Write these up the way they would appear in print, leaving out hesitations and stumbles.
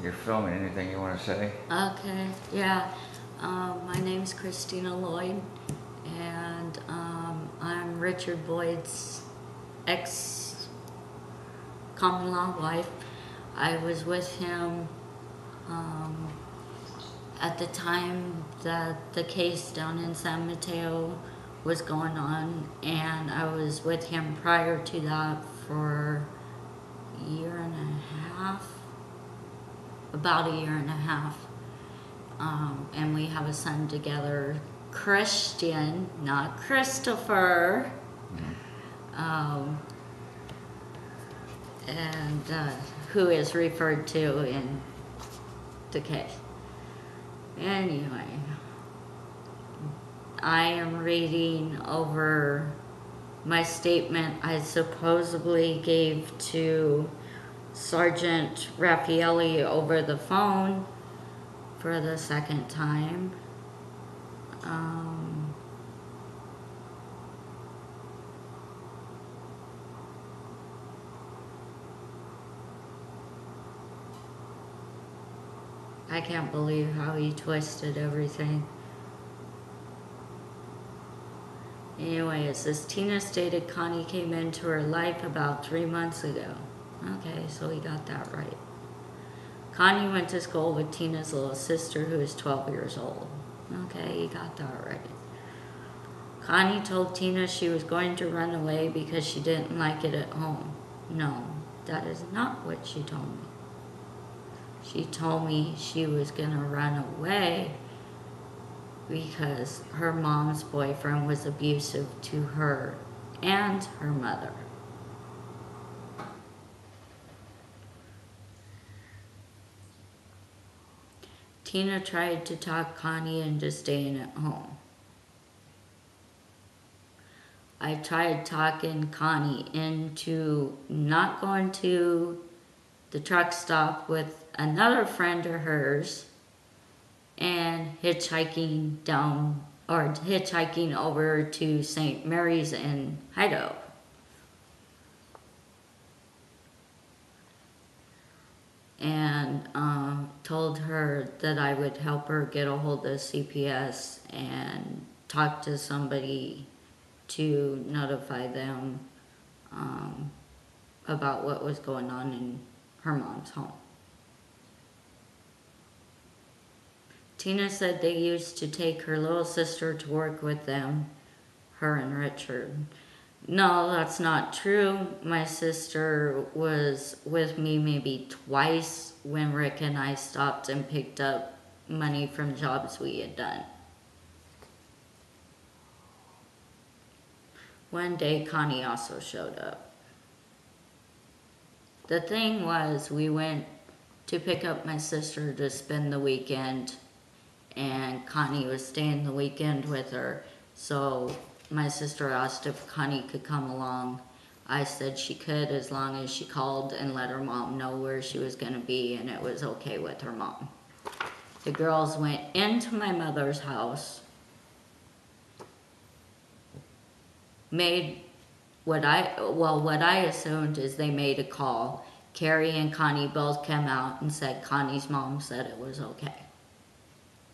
you're filming. Anything you want to say? Okay, yeah. My name's Christina Lloyd, and I'm Richard Boyd's ex common law wife. I was with him at the time that the case down in San Mateo was going on, and I was with him prior to that for a year and a half, about a year and a half. And we have a son together, Christian, not Christopher, and who is referred to in the case. Anyway, I am reading over my statement I supposedly gave to Sergeant Raffaelli over the phone for the second time. I can't believe how he twisted everything. Anyway, it says Tina stated Connie came into her life about 3 months ago. Okay, so he got that right. Connie went to school with Tina's little sister, who is 12 years old. Okay, he got that right. Connie told Tina she was going to run away because she didn't like it at home. No, that is not what she told me. She told me she was going to run away because her mom's boyfriend was abusive to her and her mother. Tina tried to talk Connie into staying at home. I tried talking Connie into not going to the truck stop with another friend of hers and hitchhiking down, or hitchhiking over to St. Mary's in Idaho. And told her that I would help her get a hold of CPS and talk to somebody to notify them about what was going on in her mom's home. Tina said they used to take her little sister to work with them, her and Richard. No, that's not true. My sister was with me maybe twice when Rick and I stopped and picked up money from jobs we had done. One day, Connie also showed up. The thing was, we went to pick up my sister to spend the weekend, and Connie was staying the weekend with her, so my sister asked if Connie could come along. I said she could as long as she called and let her mom know where she was going to be, and it was okay with her mom. The girls went into my mother's house, made what I assumed is they made a call. Carrie and Connie both came out and said Connie's mom said it was okay.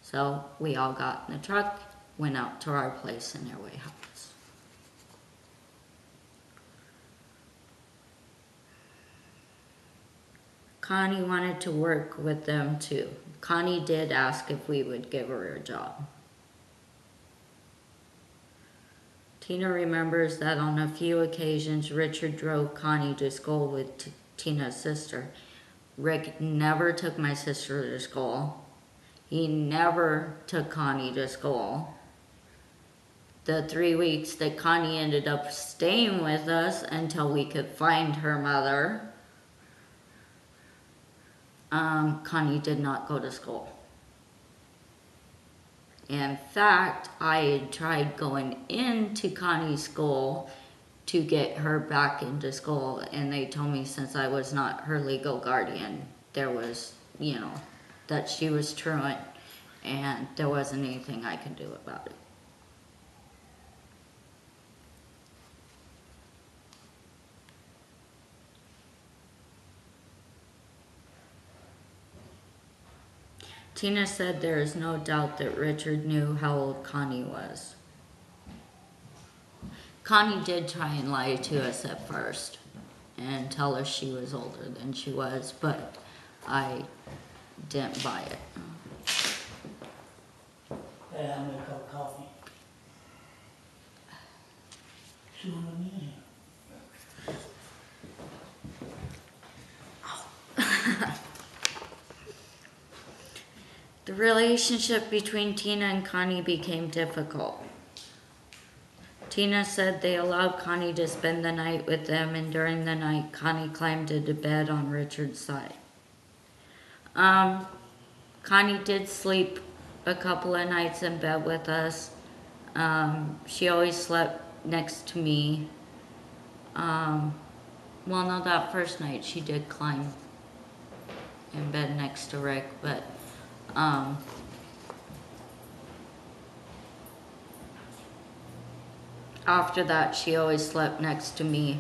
So we all got in the truck, went out to our place in Airway House. Connie wanted to work with them too. Connie did ask if we would give her a job. Tina remembers that on a few occasions Richard drove Connie to school with Tina's sister. Rick never took my sister to school. He never took Connie to school. The 3 weeks that Connie ended up staying with us until we could find her mother, Connie did not go to school. In fact, I had tried going into Connie's school to get her back into school, and they told me since I was not her legal guardian, there was, that she was truant, and there wasn't anything I could do about it. Tina said there is no doubt that Richard knew how old Connie was. Connie did try and lie to us at first and tell us she was older than she was, but I didn't buy it. Yeah, I'm gonna cup of coffee. See what I mean? The relationship between Tina and Connie became difficult. Tina said they allowed Connie to spend the night with them, and during the night, Connie climbed into bed on Richard's side. Connie did sleep a couple of nights in bed with us. She always slept next to me. Well, no, that first night she did climb in bed next to Rick, but after that, she always slept next to me.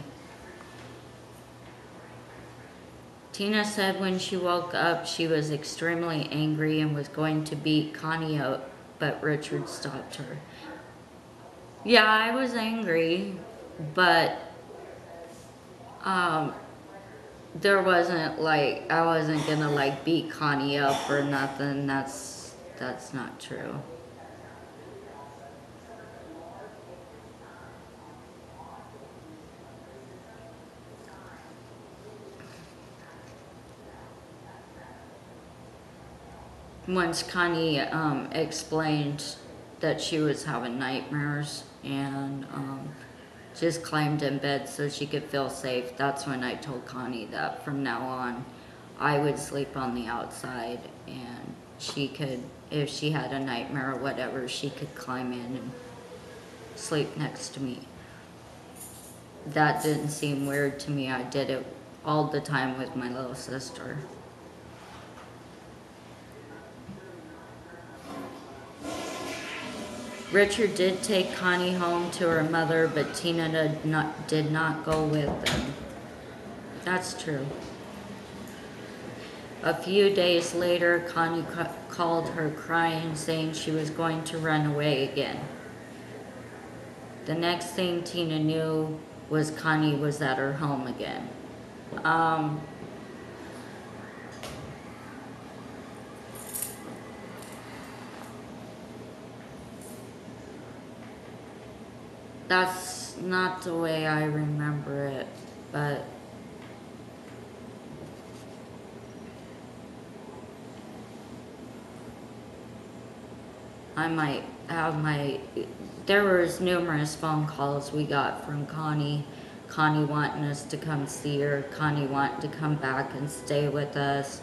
Tina said when she woke up, she was extremely angry and was going to beat Connie up, but Richard stopped her. Yeah, I was angry, but there wasn't like, I wasn't gonna like beat Connie up or nothing. That's not true. Once Connie explained that she was having nightmares and just climbed in bed so she could feel safe, that's when I told Connie that from now on I would sleep on the outside, and she could, if she had a nightmare or whatever, she could climb in and sleep next to me. That didn't seem weird to me. I did it all the time with my little sister. Richard did take Connie home to her mother, but Tina did not go with them. That's true. A few days later, Connie called her crying, saying she was going to run away again. The next thing Tina knew was Connie was at her home again. That's not the way I remember it, but I might have there was numerous phone calls we got from Connie wanting us to come see her, Connie wanting to come back and stay with us,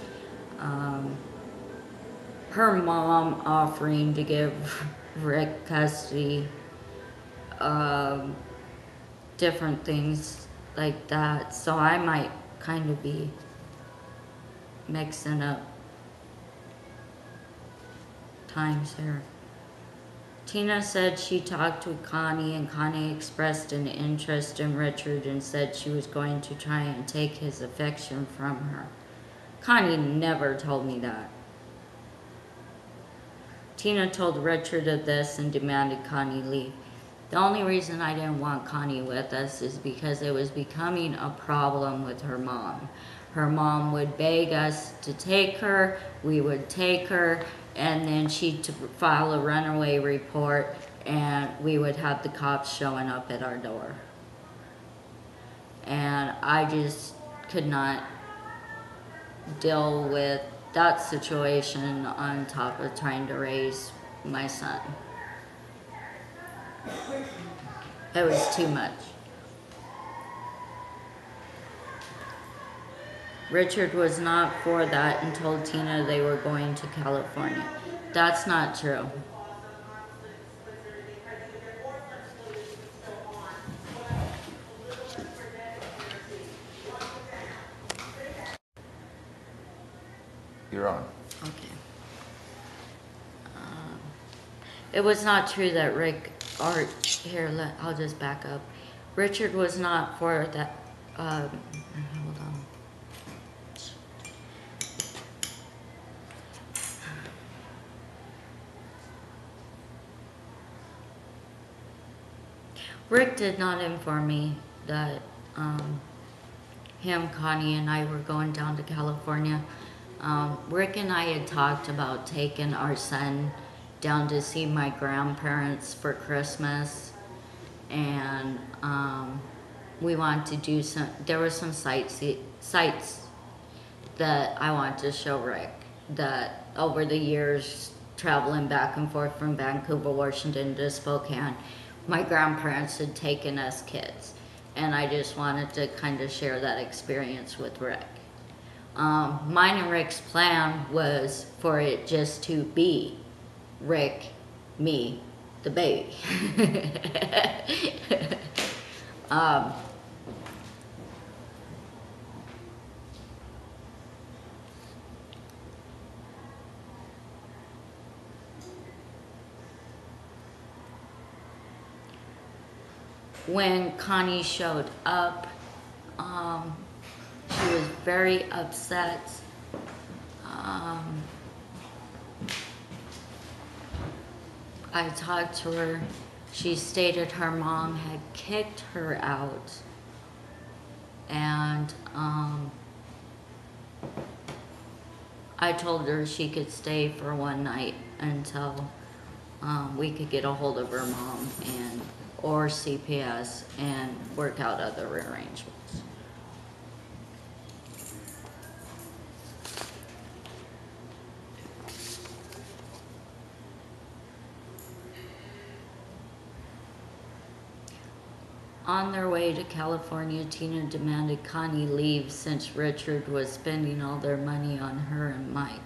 her mom offering to give Rick custody, different things like that. So I might kind of be mixing up times here. Tina said she talked with Connie, and Connie expressed an interest in Richard and said she was going to try and take his affection from her. Connie never told me that. Tina told Richard of this and demanded Connie leave. The only reason I didn't want Connie with us is because it was becoming a problem with her mom. Her mom would beg us to take her, we would take her, and then she'd file a runaway report, and we would have the cops showing up at our door. And I just could not deal with that situation on top of trying to raise my son. It was too much. Richard was not for that and told Tina they were going to California. That's not true. You're on. Okay. It was not true that I'll just back up. Richard was not for that, hold on. Rick did not inform me that him, Connie, and I were going down to California. Rick and I had talked about taking our son down to see my grandparents for Christmas, and we wanted to do some. There were some sites that I wanted to show Rick. That over the years, traveling back and forth from Vancouver, Washington to Spokane, my grandparents had taken us kids, and I just wanted to kind of share that experience with Rick. Mine and Rick's plan was for it just to be Rick, me, the baby. um, when Connie showed up, she was very upset. I talked to her. She stated her mom had kicked her out, and I told her she could stay for one night until we could get a hold of her mom or CPS and work out other arrangements. On their way to California, Tina demanded Connie leave since Richard was spending all their money on her and Mike.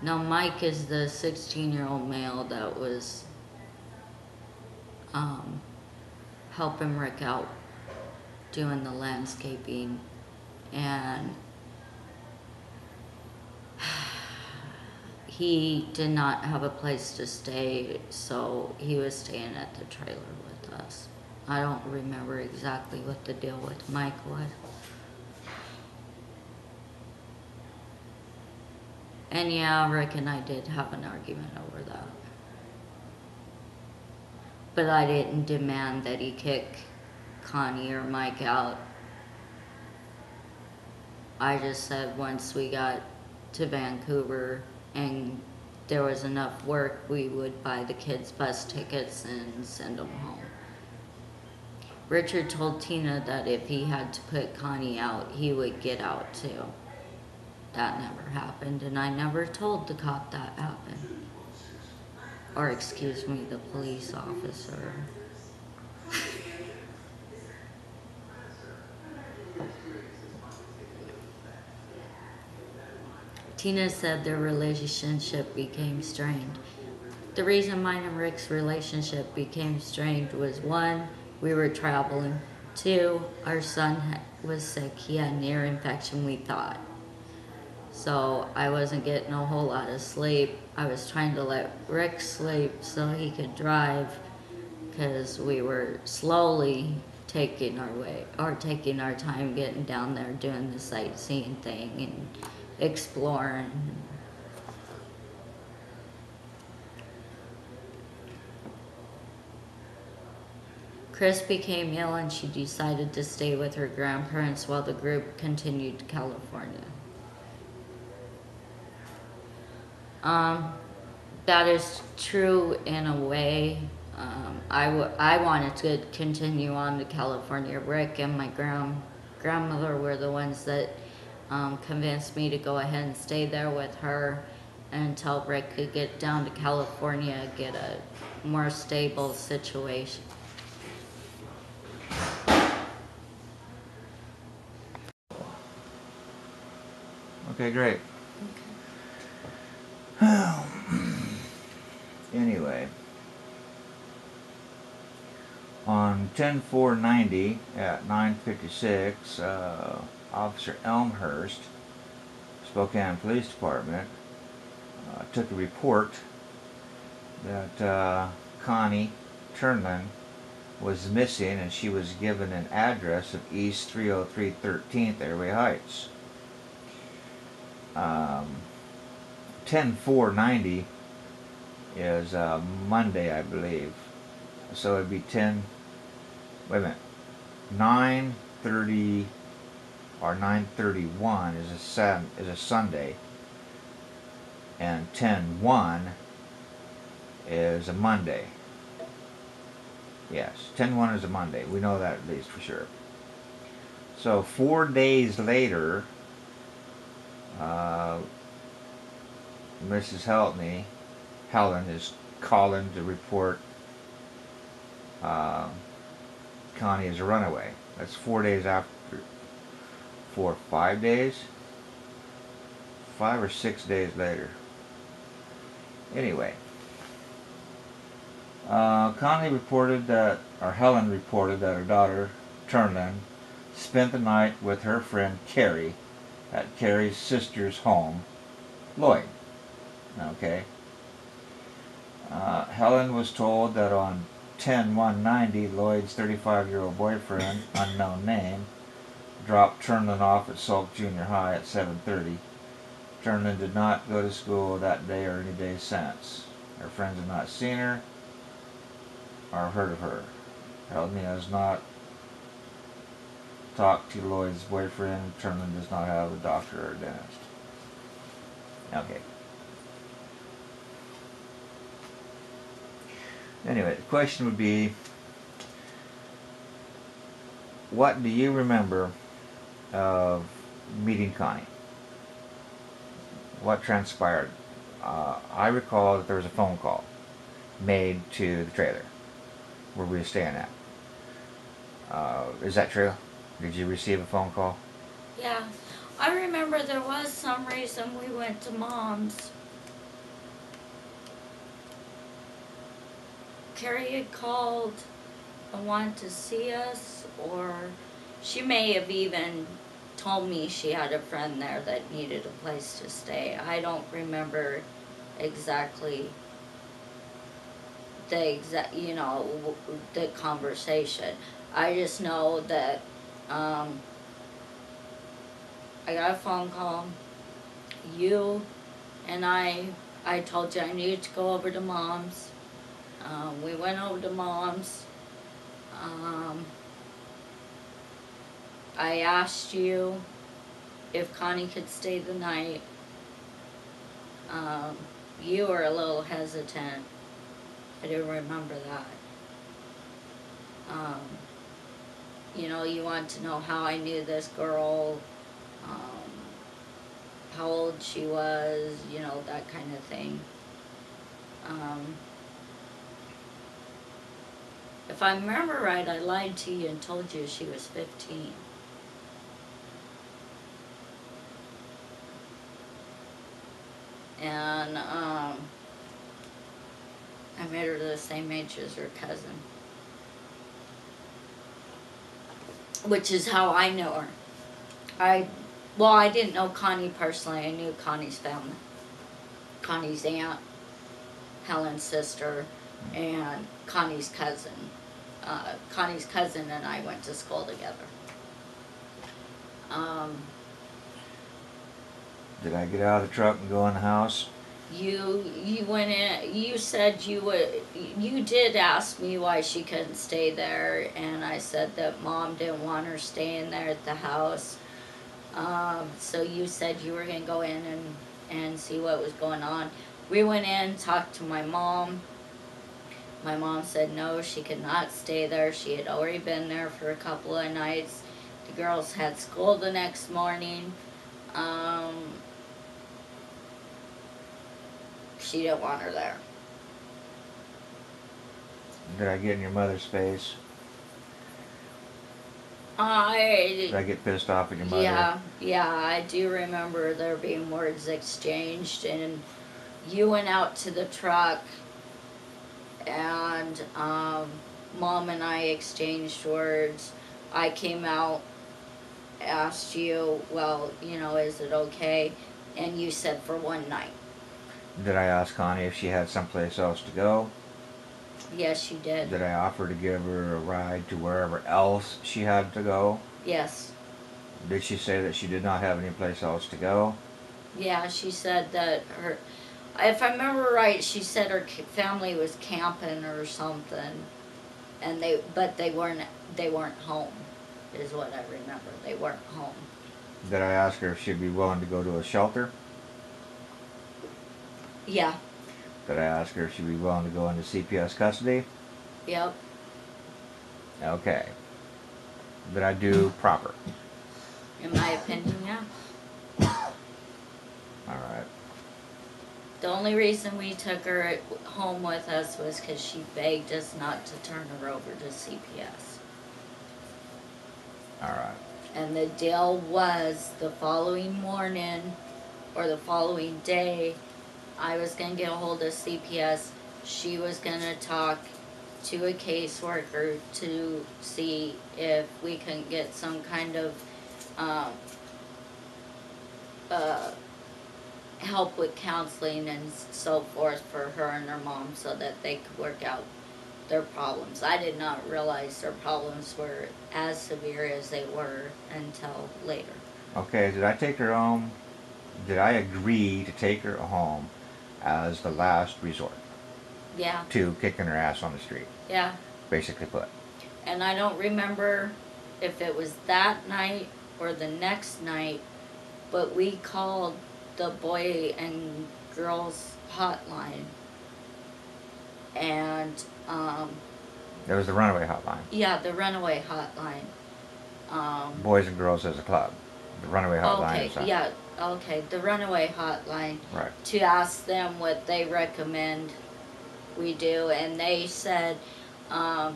Now, Mike is the 16-year-old male that was helping Rick out doing the landscaping, and he did not have a place to stay, so he was staying at the trailer with us. I don't remember exactly what the deal with Mike was. And yeah, Rick and I did have an argument over that. But I didn't demand that he kick Connie or Mike out. I just said once we got to Vancouver and there was enough work, we would buy the kids bus tickets and send them home. Richard told Tina that if he had to put Connie out, he would get out too. That never happened, and I never told the cop that happened. Or excuse me, the police officer. Tina said their relationship became strained. The reason mine and Rick's relationship became strained was 1, we were traveling. 2, our son was sick. He had an ear infection, we thought. So I wasn't getting a whole lot of sleep. I was trying to let Rick sleep so he could drive, because we were slowly taking our time getting down there, doing the sightseeing thing and exploring. Chris became ill and she decided to stay with her grandparents while the group continued to California. That is true in a way. I wanted to continue on to California. Rick and my grandmother were the ones that convinced me to go ahead and stay there with her until Rick could get down to California, get a more stable situation. Okay, great. Anyway, on 10/4/90 at 9:56, Officer Elmhurst, Spokane Police Department, took a report that Connie Turnlin was missing, and she was given an address of East 303 13th Airway Heights. 10/4/90 is Monday, I believe. So it'd be 10. Wait a minute. 9:30 or 9:31 is a Sunday, and 10:1 is a Monday. Yes, 10:1 is a Monday. We know that at least for sure. So 4 days later, Mrs. Helen is calling to report Connie as a runaway. That's 4 days after. 5 days? 5 or 6 days later. Anyway, Helen reported that her daughter, Turnlin, spent the night with her friend Carrie at Carrie's sister's home, Lloyd. Okay. Helen was told that on 10/1/90, Lloyd's 35-year-old boyfriend, unknown name, dropped Turnlin off at Salk Junior High at 7:30. Turnlin did not go to school that day or any day since. Her friends have not seen her or heard of her. Helen has not talked to Lloyd's boyfriend. Turnlin does not have a doctor or a dentist. Okay. Anyway, the question would be, what do you remember of meeting Connie? What transpired? I recall that there was a phone call made to the trailer where we were staying at. Is that true? Did you receive a phone call? Yeah. I remember there was some reason we went to Mom's. Carrie had called and wanted to see us, or she may have even told me she had a friend there that needed a place to stay. I don't remember exactly the conversation. I just know that I got a phone call. You and I told you I needed to go over to Mom's. We went over to Mom's. I asked you if Connie could stay the night. You were a little hesitant. I do remember that. You want to know how I knew this girl, how old she was, that kind of thing. If I remember right, I lied to you and told you she was 15. And I made her the same age as her cousin, which is how I know her. I didn't know Connie personally. I knew Connie's family. Connie's aunt, Helen's sister, and Connie's cousin. Connie's cousin and I went to school together. Did I get out of the truck and go in the house? You went in. You said you would. You did ask me why she couldn't stay there, and I said that Mom didn't want her staying there at the house. So you said you were gonna go in and see what was going on. We went in, talked to my mom. My mom said no, she could not stay there. She had already been there for a couple of nights. The girls had school the next morning. She didn't want her there. Did I get in your mother's face? Did I get pissed off at your mother? Yeah, I do remember there being words exchanged, and you went out to the truck, and Mom and I exchanged words. I came out, asked you, well, is it okay? And you said for one night. Did I ask Connie if she had someplace else to go? Yes, you did. Did I offer to give her a ride to wherever else she had to go? Yes. Did she say that she did not have any place else to go? Yeah, she said that if I remember right, she said her family was camping or something, and they weren't home, is what I remember. They weren't home. Did I ask her if she'd be willing to go to a shelter? Yeah. Did I ask her if she'd be willing to go into CPS custody? Yep. Okay. Did I do proper? In my opinion, yeah. Alright. The only reason we took her home with us was because she begged us not to turn her over to CPS. Alright. And the deal was the following morning or the following day, I was going to get a hold of CPS. She was going to talk to a caseworker to see if we can get some kind of help with counseling and so forth for her and her mom so that they could work out their problems. I did not realize their problems were as severe as they were until later. Okay, did I take her home? Did I agree to take her home as the last resort Yeah, to kicking her ass on the street? yeah. Basically put. And I don't remember if it was that night or the next night, but we called the boy and girls hotline. And, There was the runaway hotline. yeah, the runaway hotline. Boys and Girls as a Club. The runaway hotline Okay, is on. yeah, okay, the runaway hotline. Right. To ask them what they recommend we do, and they said that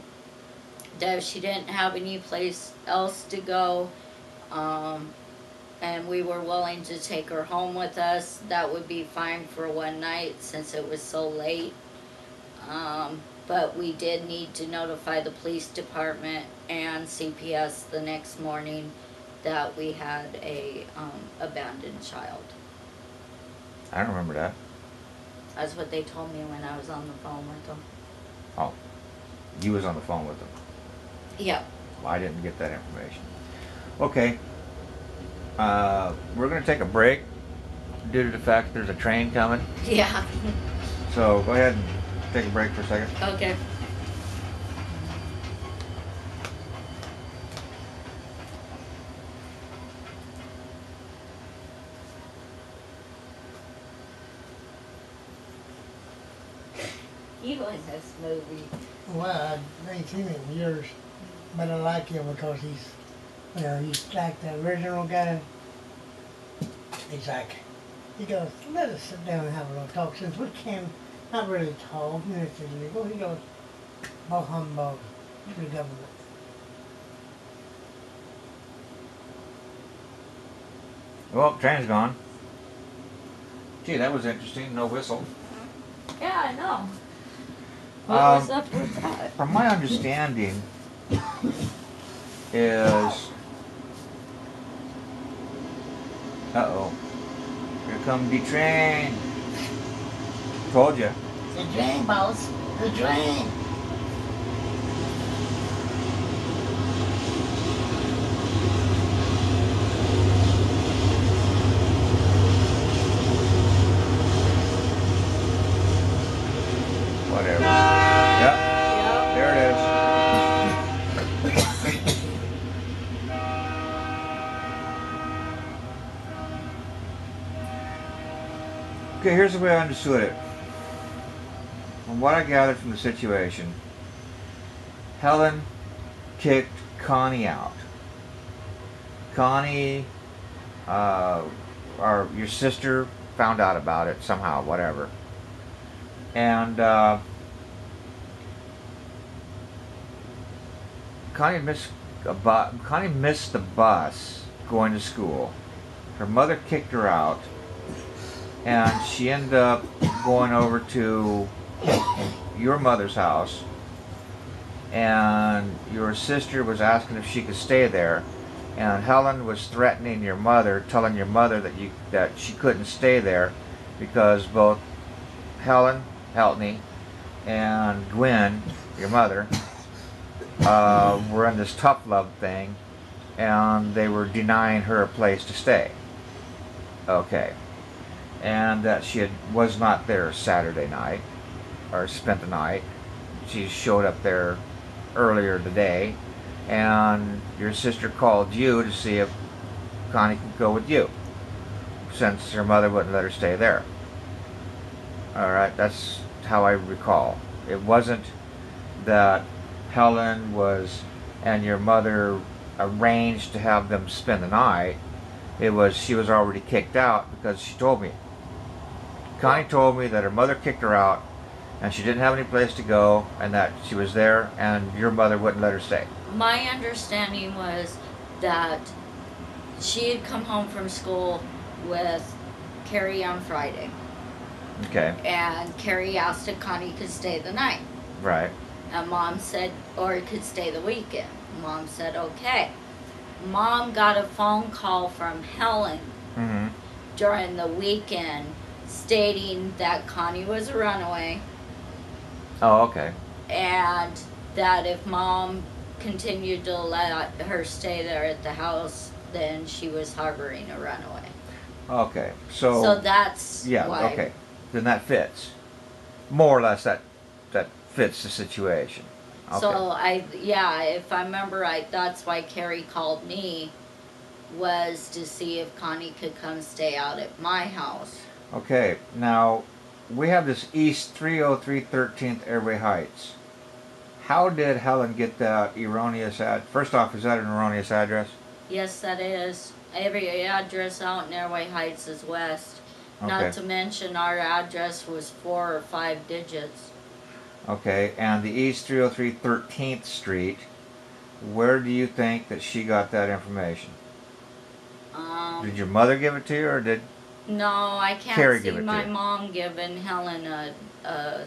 if she didn't have any place else to go, and we were willing to take her home with us, that would be fine for one night since it was so late. But we did need to notify the police department and CPS the next morning that we had a abandoned child. I don't remember that. That's what they told me when I was on the phone with them. Oh. You was on the phone with them. Yeah. Well, I didn't get that information. Okay. We're going to take a break due to the fact there's a train coming. Yeah. So go ahead and take a break for a second. Okay. You in this movie. Well, I ain't seen it in years, but I like him because he's like the original guy. He's like, he goes, let us sit down and have a little talk since we can not really talk, and it's illegal. He goes, bah humbug to the government. Well, train's gone. Gee, that was interesting. No whistle. Yeah, I know. What was Um, up with that? From my understanding is... Uh-oh. Here come the train. Told you. The train, boss. The train. Whatever. Yep, Yep. there it is. Okay, here's the way I understood it. From what I gathered from the situation, Helen kicked Connie out. Connie, or your sister, found out about it somehow, whatever. And Connie missed the bus going to school. Her mother kicked her out, and she ended up going over to your mother's house, and your sister was asking if she could stay there, and Helen was threatening your mother, telling your mother that she couldn't stay there because both Helen Heltney and Gwen, your mother, were in this tough love thing, and they were denying her a place to stay. Okay. and that was not there Saturday night, or spent the night. She showed up there earlier today, and your sister called you to see if Connie could go with you, since her mother wouldn't let her stay there. Alright, that's how I recall. It wasn't that Helen and your mother arranged to have them spend the night. It was she was already kicked out, because she told me. Connie told me that her mother kicked her out and she didn't have any place to go, and that she was there and your mother wouldn't let her stay. My understanding was that she had come home from school with Carrie on Friday. Okay. And Carrie asked if Connie could stay the night. Right. And Mom said, or could stay the weekend. Mom said, okay. Mom got a phone call from Helen during the weekend stating that Connie was a runaway. Oh, okay. And that if Mom continued to let her stay there at the house, then she was harboring a runaway. Okay. So that's why. Okay. Then that fits. More or less that fits the situation. Okay. So if I remember right, that's why Carrie called me, was to see if Connie could come stay out at my house. Okay, now we have this East 303 13th Airway Heights. How did Helen get that erroneous First off, is that an erroneous address? Yes, that is. Every address out in Airway Heights is west. Okay. Not to mention our address was 4 or 5 digits. Okay, and the East 303 13th Street, where do you think that she got that information? Did your mother give it to you, or did No, I can't Carrie see give it to my you? mom giving Helen a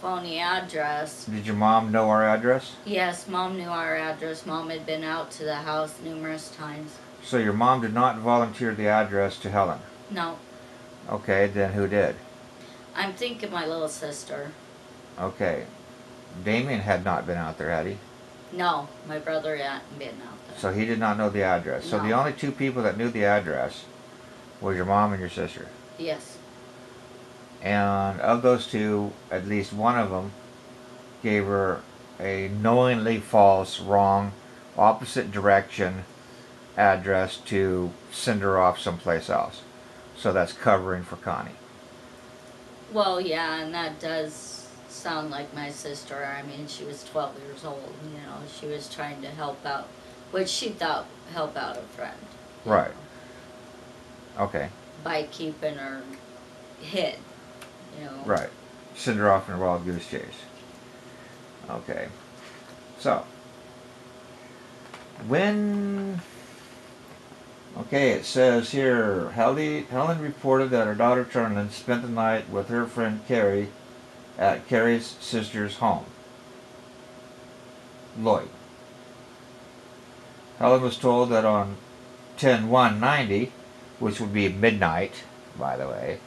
phony address. Did your mom know our address? Yes, Mom knew our address. Mom had been out to the house numerous times. So your mom did not volunteer the address to Helen? No. Okay, then who did? I'm thinking my little sister. Okay. Damien had not been out there, had he? No, my brother hadn't been out there. So he did not know the address. So the No. only two people that knew the address was your mom and your sister. Yes. And of those two, at least one of them gave her a knowingly false, wrong, opposite direction address to send her off someplace else. So that's covering for Connie. Well, yeah, and that does sound like my sister. I mean, she was 12 years old, you know. She was trying to help out, which she thought help out a friend. Right. know, Okay. by keeping her hid, you know. Right. Send her off in a wild goose chase. Okay. So, when... Okay, it says here, Helen reported that her daughter Charlene spent the night with her friend Carrie at Carrie's sister's home, Lloyd. Helen was told that on 10/1/90, which would be midnight, by the way,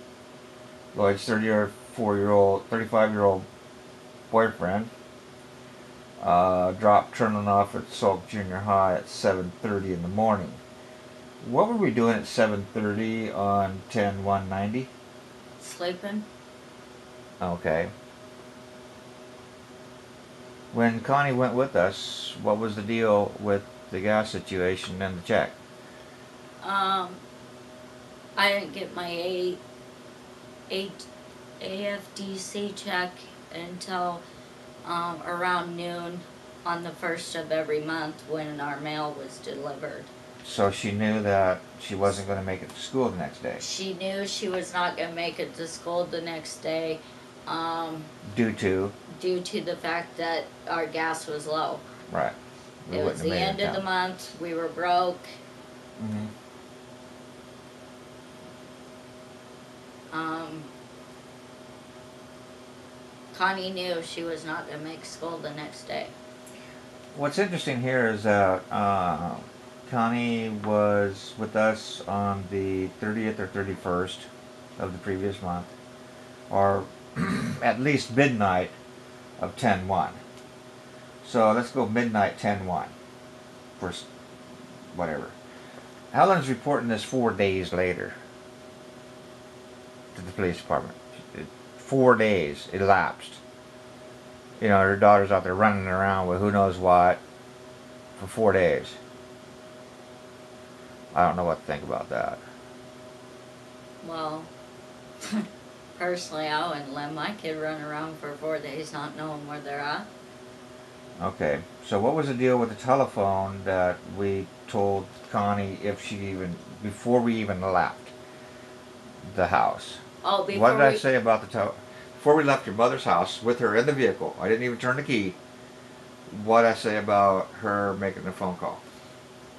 Lloyd's 35-year-old boyfriend dropped Charlene off at Salk Junior High at 7:30 in the morning. What were we doing at 7:30 on 10/1/90? Sleeping. Okay. When Connie went with us, what was the deal with the gas situation and the check? I didn't get my AFDC check until around noon on the 1st of every month when our mail was delivered. So she knew that she wasn't going to make it to school the next day. She knew she was not going to make it to school the next day. Due to? Due to the fact that our gas was low. Right. It was the end of the month. We were broke. Mm-hmm. Connie knew she was not going to make school the next day. What's interesting here is that Connie was with us on the 30th or 31st of the previous month, or at least midnight of 10/1. So let's go midnight 10/1 for whatever. Helen's reporting this 4 days later. to the police department. 4 days elapsed. You know, her daughter's out there running around with who knows what for 4 days. I don't know what to think about that. Well, personally, I wouldn't let my kid run around for 4 days not knowing where they're at. Okay, so what was the deal with the telephone that we told Connie before we even left the house? Oh, What before did I say about the telephone? Before we left your mother's house with her in the vehicle, I didn't even turn the key. What did I say about her making the phone call?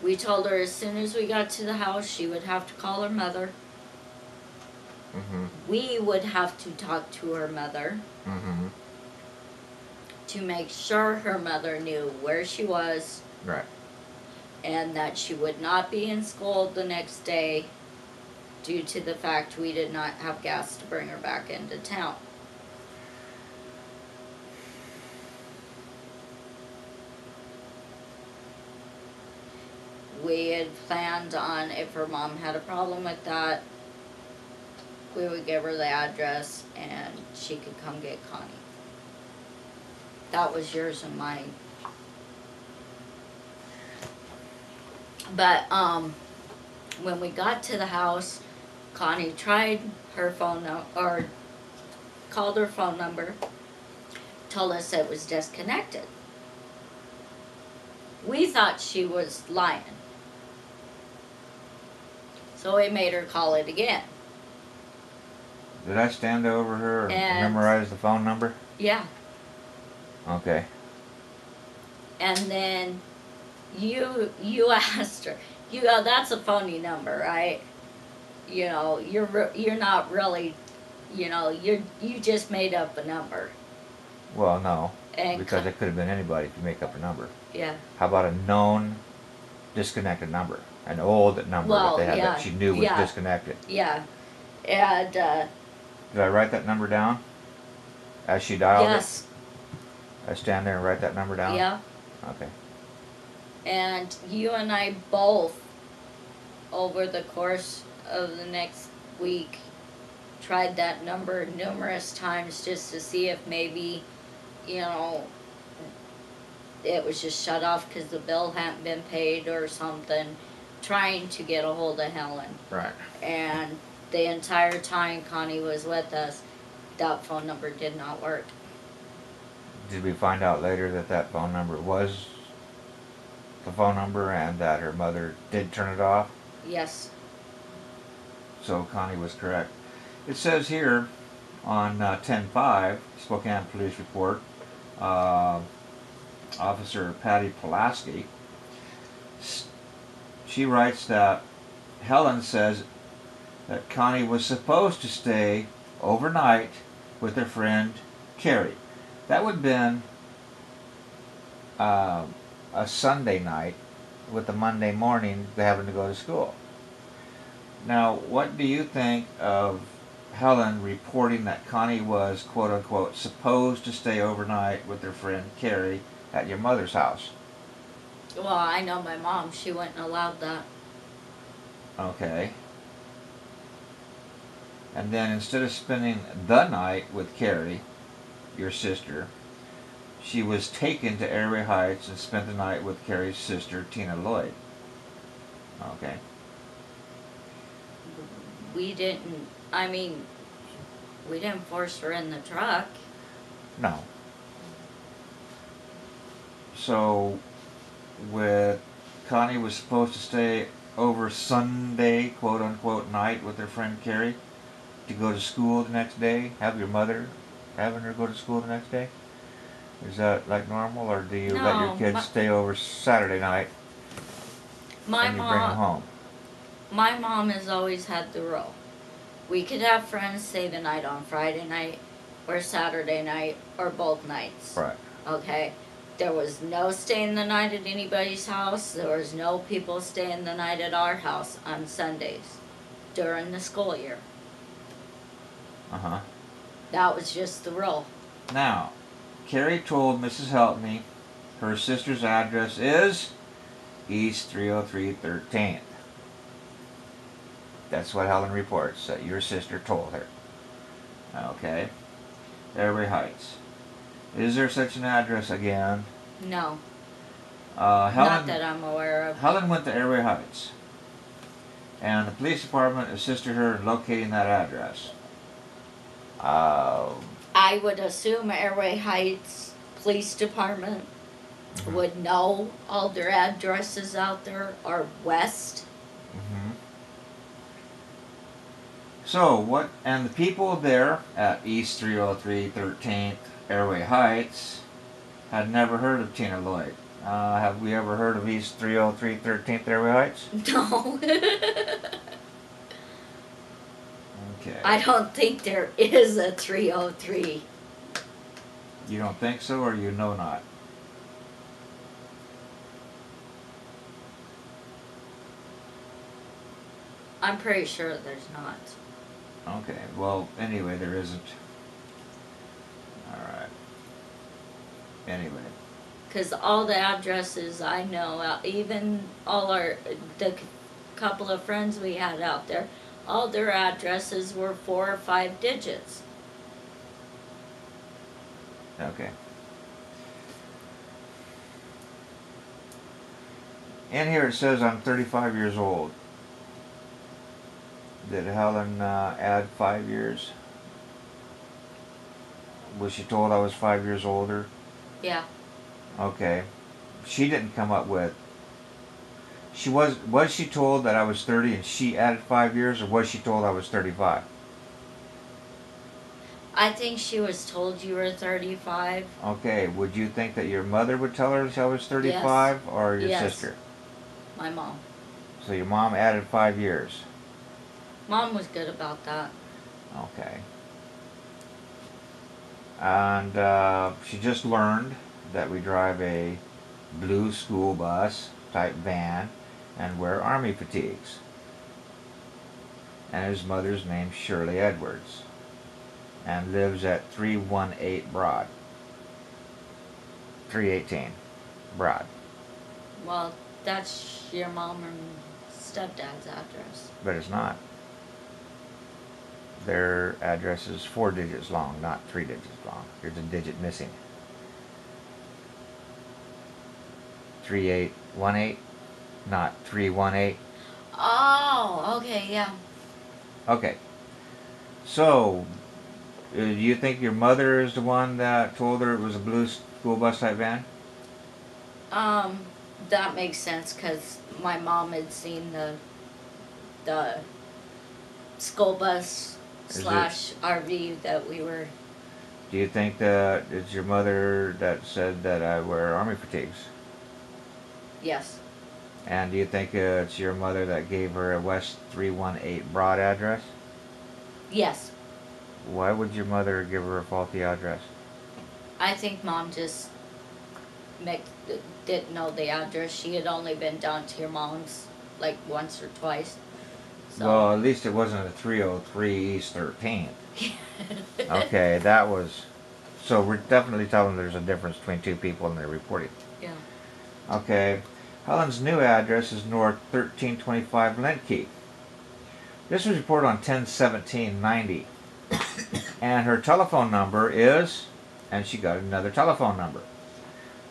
we told her as soon as we got to the house, she would have to call her mother. Mm-hmm. We would have to talk to her mother Mm-hmm. to make sure her mother knew where she was Right. and that she would not be in school the next day due to the fact we did not have gas to bring her back into town. We had planned on, if her mom had a problem with that, we would give her the address and she could come get Connie. That was yours and mine. But when we got to the house, Connie tried her phone or called her phone number, told us it was disconnected. We thought she was lying. So we made her call it again. Did I stand over her and memorize the phone number? Yeah. Okay. And then you asked her, you go, that's a phony number, right? You know, you're not really, you know, you just made up a number. Well, no, And because it could have been anybody if you make up a number. yeah. How about a known disconnected number? An old number that they had that she knew was disconnected. Yeah. And did I write that number down as she dialed yes. it? I stand there and write that number down? Yeah. Okay. And you and I both, over the course of the next week, tried that number numerous times just to see if maybe, you know, it was just shut off because the bill hadn't been paid or something, trying to get a hold of Helen. Right. And the entire time Connie was with us, that phone number did not work. Did we find out later that that phone number was the phone number and that her mother did turn it off? Yes. So Connie was correct. It says here on 10-5, Spokane Police Report, Officer Patty Pulaski, she writes that Helen says that Connie was supposed to stay overnight with her friend Carrie. That would have been a Sunday night with the Monday morning having to go to school. Now, what do you think of Helen reporting that Connie was, quote unquote, supposed to stay overnight with her friend Carrie at your mother's house? Well, I know my mom, she wouldn't have allowed that. Okay. And then instead of spending the night with Carrie, your sister, she was taken to Airway Heights and spent the night with Carrie's sister, Tina Lloyd. Okay. We didn't force her in the truck. No. So, with Connie was supposed to stay over Sunday, quote unquote, night with her friend Carrie to go to school the next day, have your mother having her go to school the next day? Is that like normal, or do you let your kids stay over Saturday night and you bring them home? My mom has always had the rule. We could have friends stay the night on Friday night or Saturday night or both nights. Right. Okay? There was no staying the night at anybody's house. There was no people staying the night at our house on Sundays during the school year. Uh-huh. That was just the rule. Now, Carrie told Mrs. Helpme her sister's address is East 303 13th. That's what Helen reports that your sister told her. Okay. Airway Heights. Is there such an address again? No, Helen, not that I'm aware of. Helen went to Airway Heights, and the police department assisted her in locating that address. I would assume Airway Heights Police Department would know all their addresses out there are west. Mm-hmm. So what? And the people there at East 303 13th Airway Heights had never heard of Tina Lloyd. Have we ever heard of East 303 13th Airway Heights? No. Okay. I don't think there is a 303. You don't think so, or you know not? I'm pretty sure there's not. Okay. Well, anyway, there isn't. All right. Anyway. Because all the addresses I know, even the couple of friends we had out there, all their addresses were 4 or 5 digits. Okay. In here it says I'm 35 years old. Did Helen add 5 years? Was she told I was 5 years older? Yeah. Okay. She didn't come up with. Was she told that I was 30 and she added 5 years, or was she told I was 35? I think she was told you were 35. Okay. Would you think that your mother would tell her I was 35, Yes. or your Yes. sister? My mom. So your mom added 5 years. Mom was good about that. Okay. And she just learned that we drive a blue school bus type van and wear Army fatigues. And his mother's name's Shirley Edwards and lives at 318 Broad. 318 Broad. Well, that's your mom and stepdad's address. But it's not. Their address is 4 digits long, not 3 digits long. There's a digit missing. 3818, not 318. Oh, okay, yeah. Okay. So, do you think your mother is the one that told her it was a blue school bus type van? That makes sense because my mom had seen the school bus / RV that we were. Do you think that it's your mother that said that I wear Army fatigues? Yes. And do you think it's your mother that gave her a West 318 Broad address? Yes. Why would your mother give her a faulty address? I think mom just didn't know the address. She had only been down to your mom's like once or twice. So. Well, at least it wasn't a 303 East 13th. Okay, that was. So we're definitely telling there's a difference between two people and they're reporting. Yeah. Okay. Helen's new address is North 1325 Lentke. This was reported on 10/17/90. And her telephone number is, and she got another telephone number.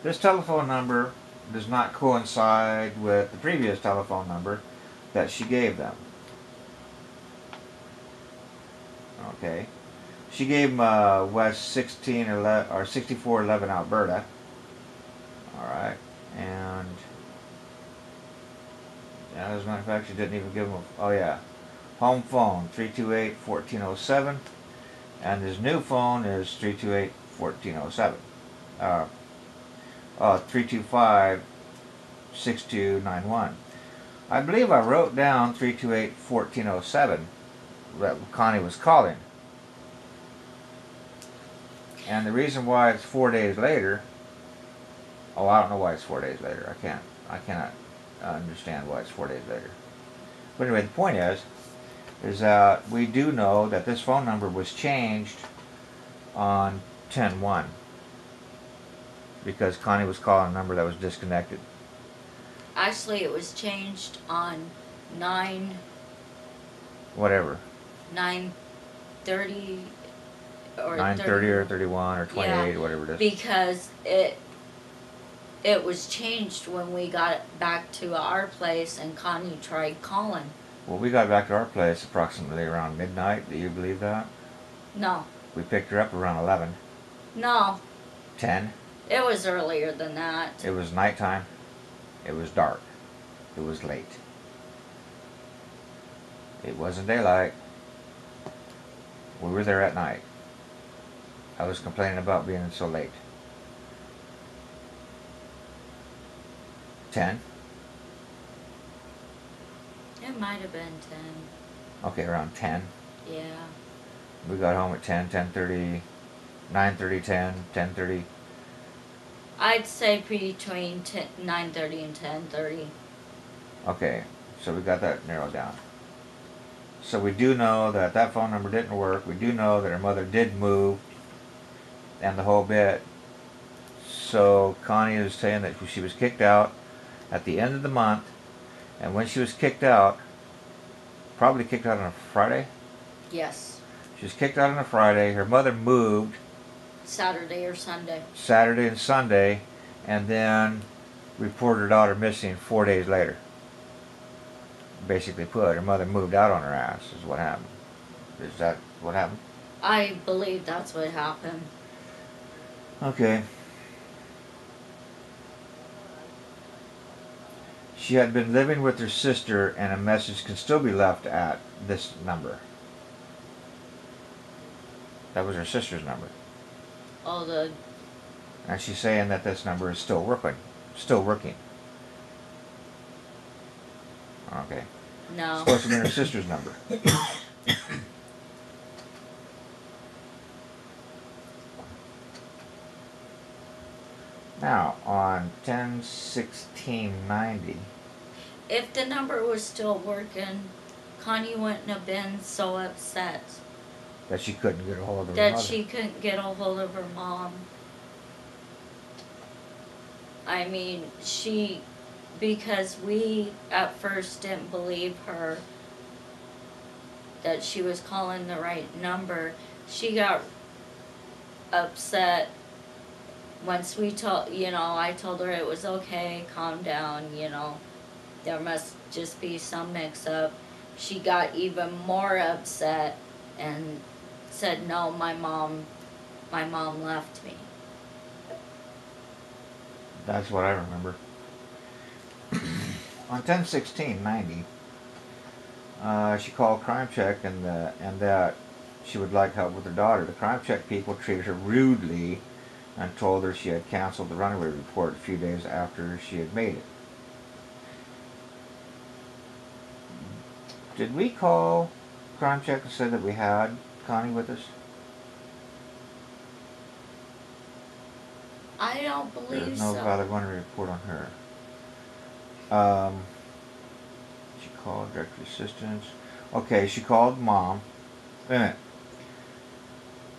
This telephone number does not coincide with the previous telephone number that she gave them. Okay. She gave them West 1611 or 6411 Alberta. Alright. And yeah, as a matter of fact, she didn't even give them oh yeah. Home phone 328-1407. And his new phone is 328-1407. 325-6291. I believe I wrote down 328-1407 that Connie was calling. And the reason why it's 4 days later, I don't know why it's 4 days later. I cannot understand why it's 4 days later. But anyway, the point is that we do know that this phone number was changed on 10/1 because Connie was calling a number that was disconnected. Actually, it was changed on 9. Whatever. 9:30 or 9:30 or 31 or 28 Yeah, or whatever it is. because it was changed when we got back to our place and Connie tried calling. Well, we got back to our place approximately around midnight. Do you believe that? No, We picked her up around 11, no, 10. it was earlier than that. It was nighttime. It was dark. It was late. It wasn't daylight. We were there at night. I was complaining about being so late. 10. It might have been 10. Okay, around 10. Yeah. We got home at 10, 10:30, 9:30, 10, 10:30. I'd say between 9:30 and 10:30. Okay, so we got that narrowed down. So we do know that that phone number didn't work. We do know that her mother did move and the whole bit. So Connie is saying that she was kicked out at the end of the month, and when she was kicked out, probably kicked out on a Friday. Yes. She was kicked out on a Friday. Her mother moved Saturday or Sunday. Saturday and Sunday, and then reported her daughter missing 4 days later. Basically put, her mother moved out on her ass is what happened. Is that what happened? I believe that's what happened. Okay. She had been living with her sister, and a message can still be left at this number. That was her sister's number. Oh, And she's saying that this number is still working. Still working. Okay. no. It's supposed to be her sister's number. Now, on 10/16/90, If the number was still working, Connie wouldn't have been so upset that she couldn't get a hold of her that mother. she couldn't get a hold of her mom. I mean, because we at first didn't believe her that she was calling the right number, she got upset once we told, I told her it was okay, calm down, there must just be some mix up. She got even more upset and said, no, my mom left me. That's what I remember. On 10/16/90, she called Crime Check and that she would like help with her daughter. The Crime Check people treated her rudely and told her she had canceled the runaway report a few days after she had made it. Did we call Crime Check and say that we had Connie with us? I don't believe There's no so. valid runaway report on her. She called directory assistance. Okay, she called mom. Wait a minute.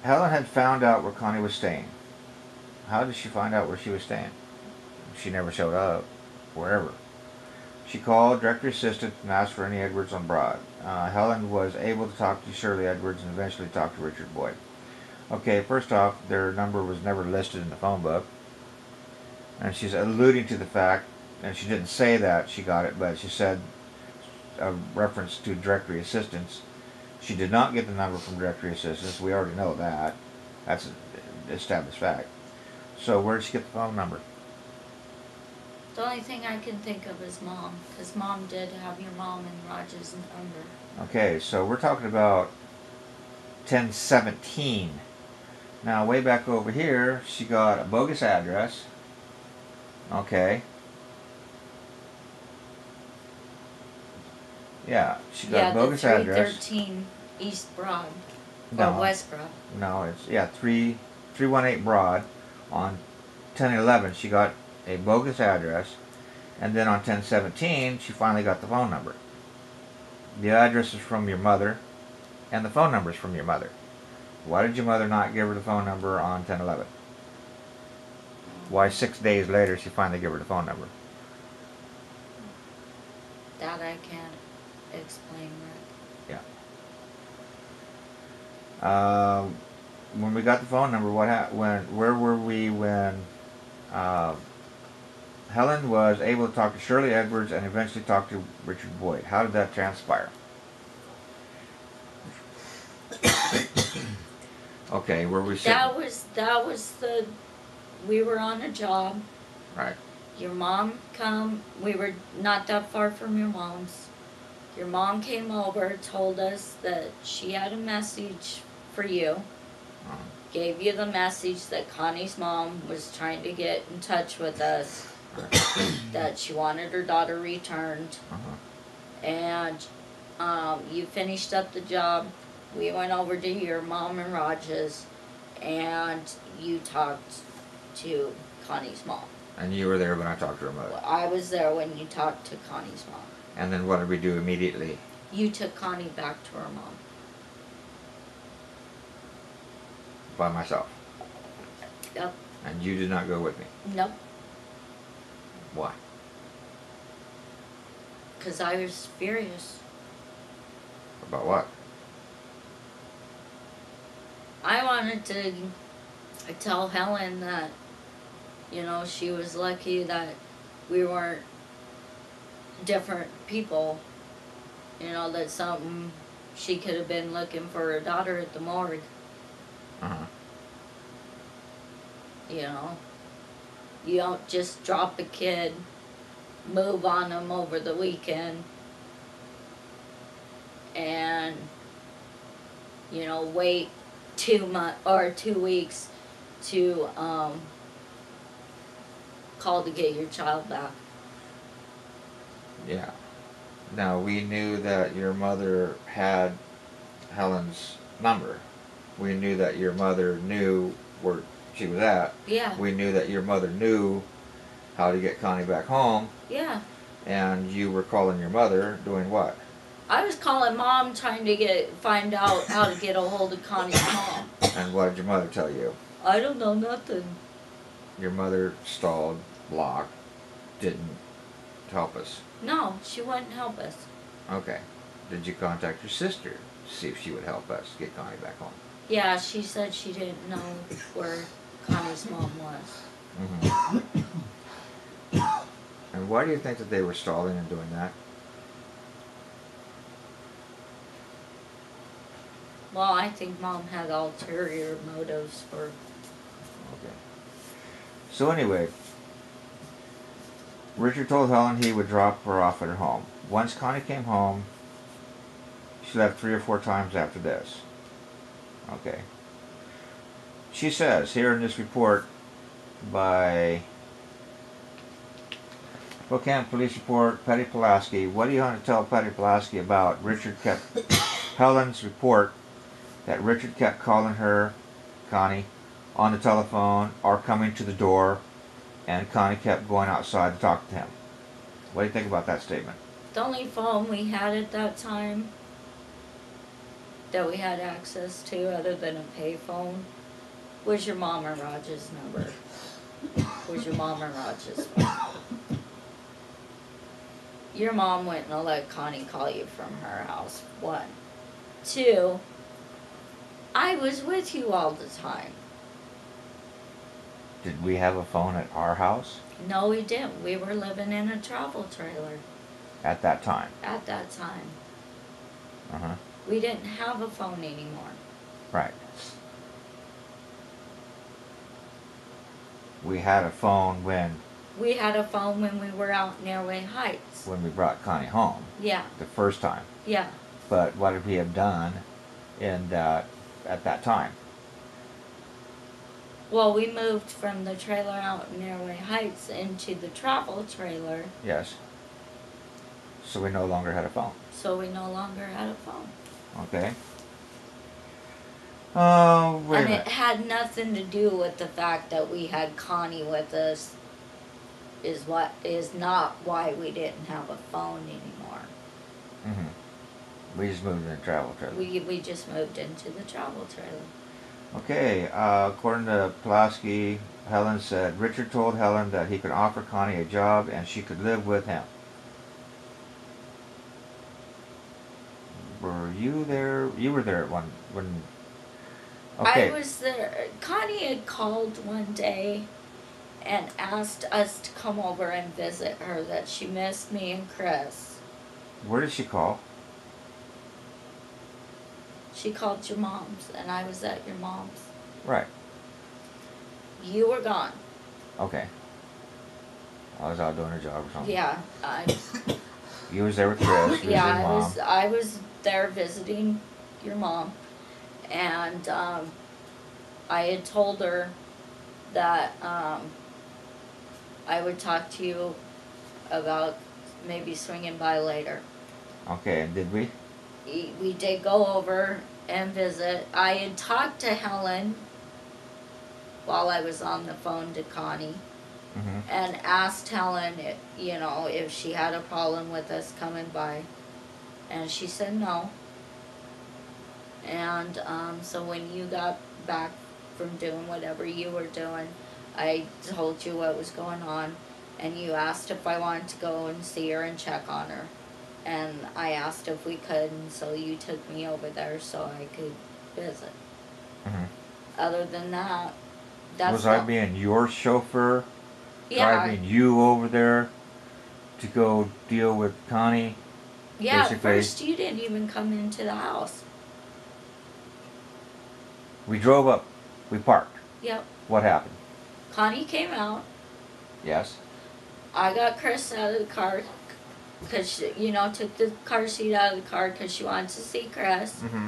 Helen had found out where Connie was staying. How did she find out where she was staying? She never showed up, wherever. She called directory assistant and asked for any Edwards on Broad. Helen was able to talk to Shirley Edwards and eventually talk to Richard Boyd. Okay, first off, their number was never listed in the phone book. And she's alluding to the fact, and she didn't say that she got it, but she said a reference to directory assistance. She did not get the number from directory assistance. We already know that. That's an established fact. So where did she get the phone number? The only thing I can think of is mom, because mom did have your mom and Raj's number. Okay, so we're talking about 10/17. Now, way back over here, she got a bogus address. Okay. Yeah, she got a bogus the address. 313 East Broad, No. or West Broad. No, it's 318 Broad. On 10/11, she got a bogus address, and then on 10/17, she finally got the phone number. The address is from your mother, and the phone number is from your mother. Why did your mother not give her the phone number on 10/11? Why 6 days later she finally gave her the phone number? That I can't explain, Rick. Yeah. when we got the phone number, where were we when uh, Helen was able to talk to Shirley Edwards and eventually talk to Richard Boyd? How did that transpire? Okay, were we sitting? That was we were on a job. Right. Your mom come, we were not that far from your mom's. Your mom came over, told us that she had a message for you. Uh-huh. Gave you the message that Connie's mom was trying to get in touch with us. That she wanted her daughter returned. Uh-huh. And you finished up the job. We went over to your mom and Raj's, and you talked to Connie's mom. And you were there when I talked to her mother. I was there when you talked to Connie's mom. And then what did we do immediately? You took Connie back to her mom. By myself. Yep. And you did not go with me. Nope. Why? Because I was furious. About what? I wanted to tell Helen that, you know, she was lucky that we weren't different people. You know, that something she could have been looking for her daughter at the morgue. Uh-huh. You know, you don't just drop a kid, move on them over the weekend, and, you know, wait 2 months or 2 weeks to call to get your child back. Yeah. Now, we knew that your mother had Helen's number. We knew that your mother knew where she was at. Yeah. We knew that your mother knew how to get Connie back home. Yeah. And you were calling your mother, doing what? I was calling Mom trying to find out how to get a hold of Connie's mom. And what did your mother tell you? I don't know nothing. Your mother stalled, blocked, didn't help us. No, she wouldn't help us. Okay. Did you contact your sister to see if she would help us get Connie back home? Yeah, she said she didn't know where Connie's mom was. Mm-hmm. And why do you think that they were stalling and doing that? Well, I think Mom had ulterior motives for... Okay. So anyway, Richard told Helen he would drop her off at her home. Once Connie came home, she left 3 or 4 times after this. Okay. She says here in this report by Spokane Police Report, Petty Pulaski, what do you want to tell Petty Pulaski about Richard kept Helen's report that Richard kept calling her, Connie, on the telephone or coming to the door, and Connie kept going outside to talk to him? What do you think about that statement? The only phone we had at that time that we had access to other than a payphone was your mom and Raj's number. Was your mom and Raj's phone. Your mom wouldn't let Connie call you from her house, 1. 2, I was with you all the time. Did we have a phone at our house No, we didn't. We were living in a travel trailer at that time? at that time. Uh-huh. We didn't have a phone anymore. Right. We had a phone when We had a phone when we were out in Airway Heights. we brought Connie home Yeah, the first time. yeah. But what did we have done in that at that time? Well, we moved from the trailer out in Airway Heights into the travel trailer, Yes. So we no longer had a phone. so we no longer had a phone. Okay. Oh, wait a And it minute. had nothing to do with the fact that we had Connie with us, is not why we didn't have a phone anymore. Mm-hmm. We just moved in a travel trailer. We just moved into the travel trailer. Okay, according to Pulaski, Helen said Richard told Helen that he could offer Connie a job and she could live with him. Were you there? You were there at when Okay. I was there. Connie had called one day and asked us to come over and visit her, that she missed me and Chris. Where did she call? She called your mom's, and I was at your mom's. Right. You were gone. Okay. I was out doing a job or something. Yeah, You was there with Chris. You yeah, was with Mom. I was there visiting your mom, and I had told her that I would talk to you about maybe swinging by later. Okay, and did we? We did go over and visit. I had talked to Helen while I was on the phone to Connie, Mm-hmm. and asked Helen, if she had a problem with us coming by, and she said no. And so when you got back from doing whatever you were doing, I told you what was going on, and you asked if I wanted to go and see her and check on her. And I asked if we could, and so you took me over there so I could visit. Mm-hmm. Other than that, that's Was I being your chauffeur? yeah, Driving you over there to go deal with Connie? yeah. At basically? first, you didn't even come into the house. We drove up. We parked. Yep. What happened? Connie came out. Yes. I got Chris out of the car because took the car seat out of the car because she wanted to see Chris, Mm-hmm.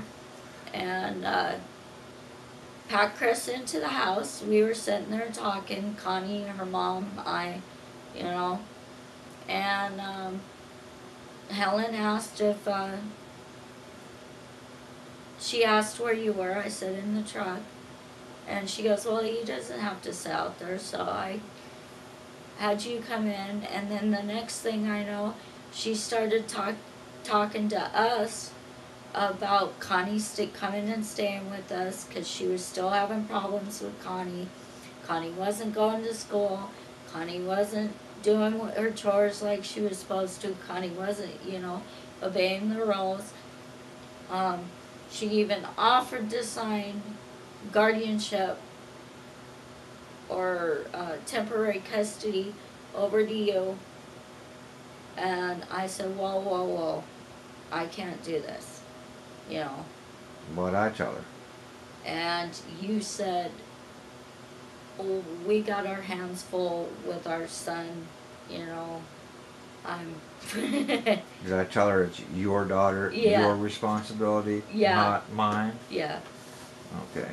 and packed Chris into the house. We were sitting there talking, Connie, her mom, and Helen asked if she asked where you were. I said in the truck, and she goes, well, he doesn't have to sit out there, so I had you come in. And then the next thing I know, she started talking to us about Connie coming and staying with us because she was still having problems with Connie. Connie wasn't going to school. Connie wasn't doing her chores like she was supposed to. Connie wasn't, obeying the rules. She even offered to sign guardianship or temporary custody over to you. And I said, whoa, I can't do this. What'd I tell her? And you said, oh, we got our hands full with our son, I'm Did I tell her it's your daughter, Yeah. your responsibility, Yeah. not mine? Yeah. Okay.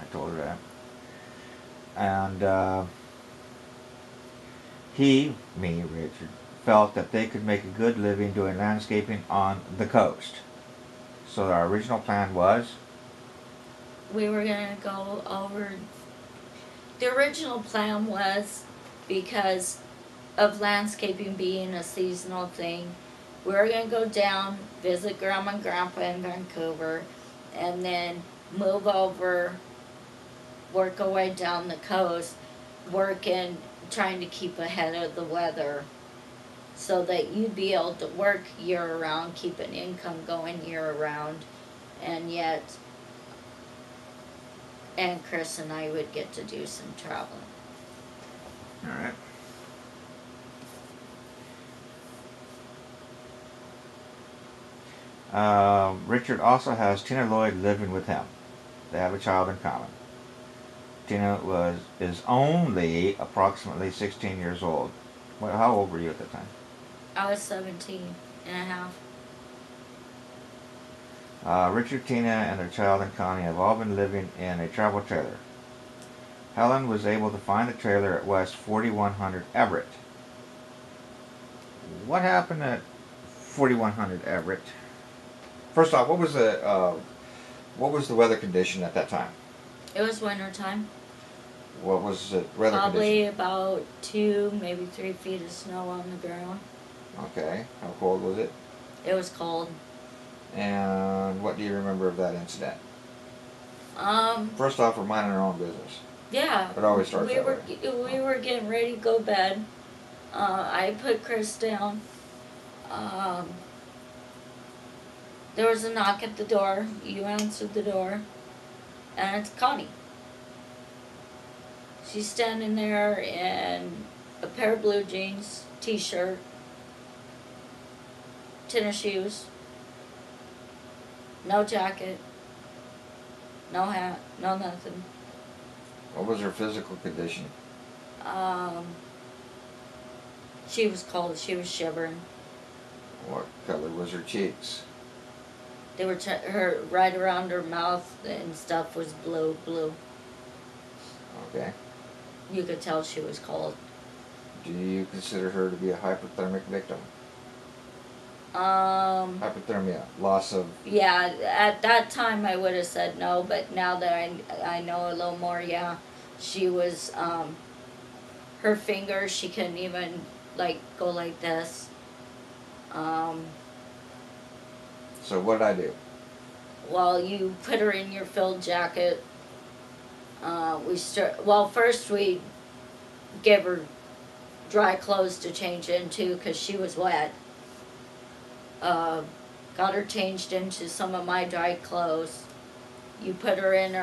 I told her that. And Richard, felt that they could make a good living doing landscaping on the coast. So our original plan was? We were going to go over. The original plan was, because of landscaping being a seasonal thing, we were going to go down, visit Grandma and Grandpa in Vancouver, and then move over, work our way down the coast, working, trying to keep ahead of the weather so that you'd be able to work year round, keep an income going year round, and Chris and I would get to do some traveling. Alright. Richard also has Tina Lloyd living with him. They have a child in common. Tina is only approximately 16 years old. Well, how old were you at that time? I was 17 and a half. Richard, Tina, and their child and Connie have all been living in a travel trailer. Helen was able to find the trailer at West 4100 Everett. What happened at 4100 Everett? First off, what was the weather condition at that time? It was winter time. What was the weather Probably condition? about 2, maybe 3 feet of snow on the ground. Okay. How cold was it? It was cold. And what do you remember of that incident? Um, First off, we're minding our own business. yeah. It always starts that way. We were getting ready to go to bed. I put Chris down. There was a knock at the door. You answered the door. and it's Connie. She's standing there in a pair of blue jeans, t-shirt, tennis shoes, no jacket, no hat, no nothing. What was her physical condition? Um, she was cold. She was shivering. What color was her cheeks? They were her right around her mouth and stuff was blue. Okay. You could tell she was cold. Do you consider her to be a hypothermic victim? Hypothermia, loss of... Yeah, at that time I would have said no, but now that I know a little more, yeah. She was, her fingers, she couldn't even, like, go like this. So what did I do? Well, you put her in your filled jacket. Well, first we gave her dry clothes to change into because she was wet. Got her changed into some of my dry clothes. You put her in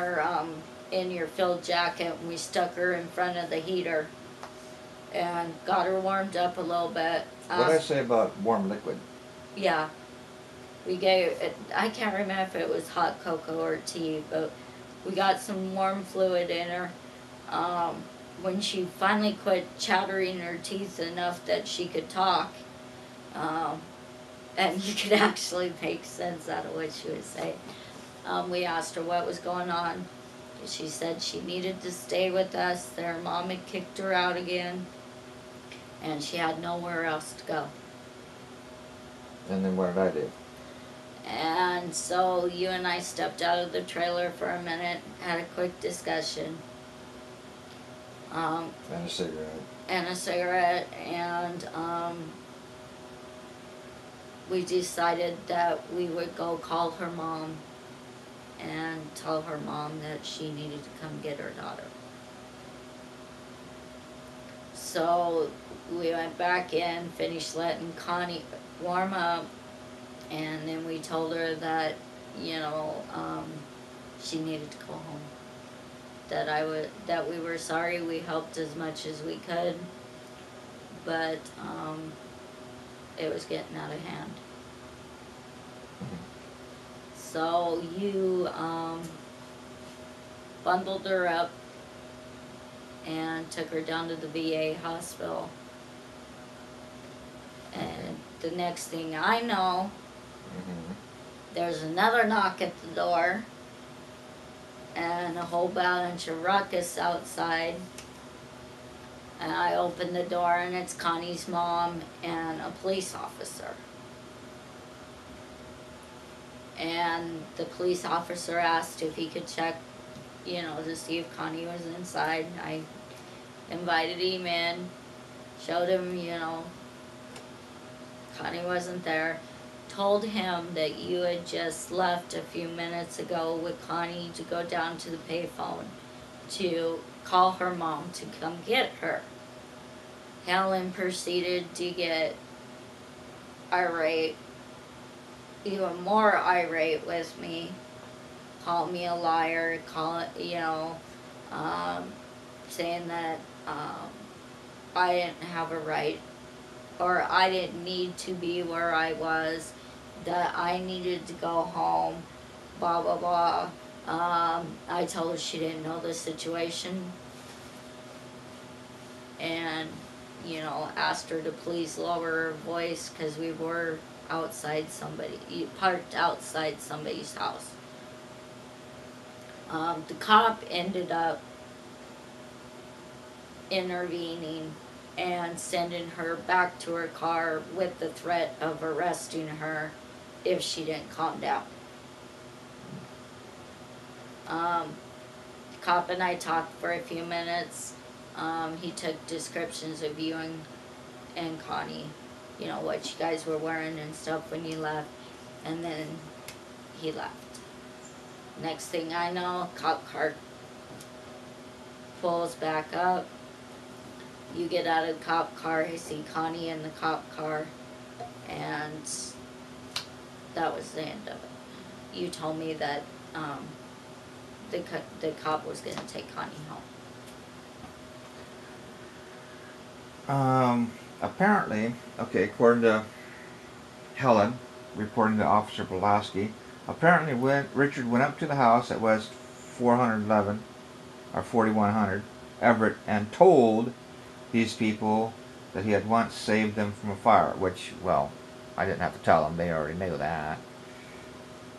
your filled jacket, and we stuck her in front of the heater and got her warmed up a little bit. What did I say about warm liquid? Yeah. We gave it, I can't remember if it was hot cocoa or tea, but we got some warm fluid in her. When she finally quit chattering her teeth enough that she could talk, and you could actually make sense out of what she was saying, we asked her what was going on. She said she needed to stay with us. Their mom had kicked her out again, and she had nowhere else to go. And then what did I do? And so you and I stepped out of the trailer for a minute, had a quick discussion. And a cigarette. And we decided that we would go call her mom and tell her mom that she needed to come get her daughter. So we went back in, finished letting Connie warm up, and then we told her that, she needed to go home. That we were sorry, we helped as much as we could, but it was getting out of hand. So you bundled her up and took her down to the VA hospital. And the next thing I know, there's another knock at the door and a whole bunch of ruckus outside. And I open the door and it's Connie's mom and a police officer. And the police officer asked if he could check, to see if Connie was inside. I invited him in, showed him, Connie wasn't there. Told him that you had just left a few minutes ago with Connie to go down to the payphone to call her mom to come get her. Helen proceeded to get irate, even more irate with me, called me a liar, saying that I didn't have a right, or I didn't need to be where I was, that I needed to go home, blah, blah, blah. I told her she didn't know the situation, and, asked her to please lower her voice because we were parked outside somebody's house. The cop ended up intervening and sending her back to her car with the threat of arresting her if she didn't calm down. The cop and I talked for a few minutes. He took descriptions of you and Connie, what you guys were wearing and stuff when you left, and then he left. Next thing I know, cop car pulls back up. You get out of the cop car, I see Connie in the cop car, and that was the end of it. You told me that the cop was going to take Connie home. Apparently, okay, according to Helen, reporting to Officer Pulaski, apparently Richard went up to the house at West 411 or 4100 Everett and told these people that he had once saved them from a fire, which, well, I didn't have to tell them, they already knew that.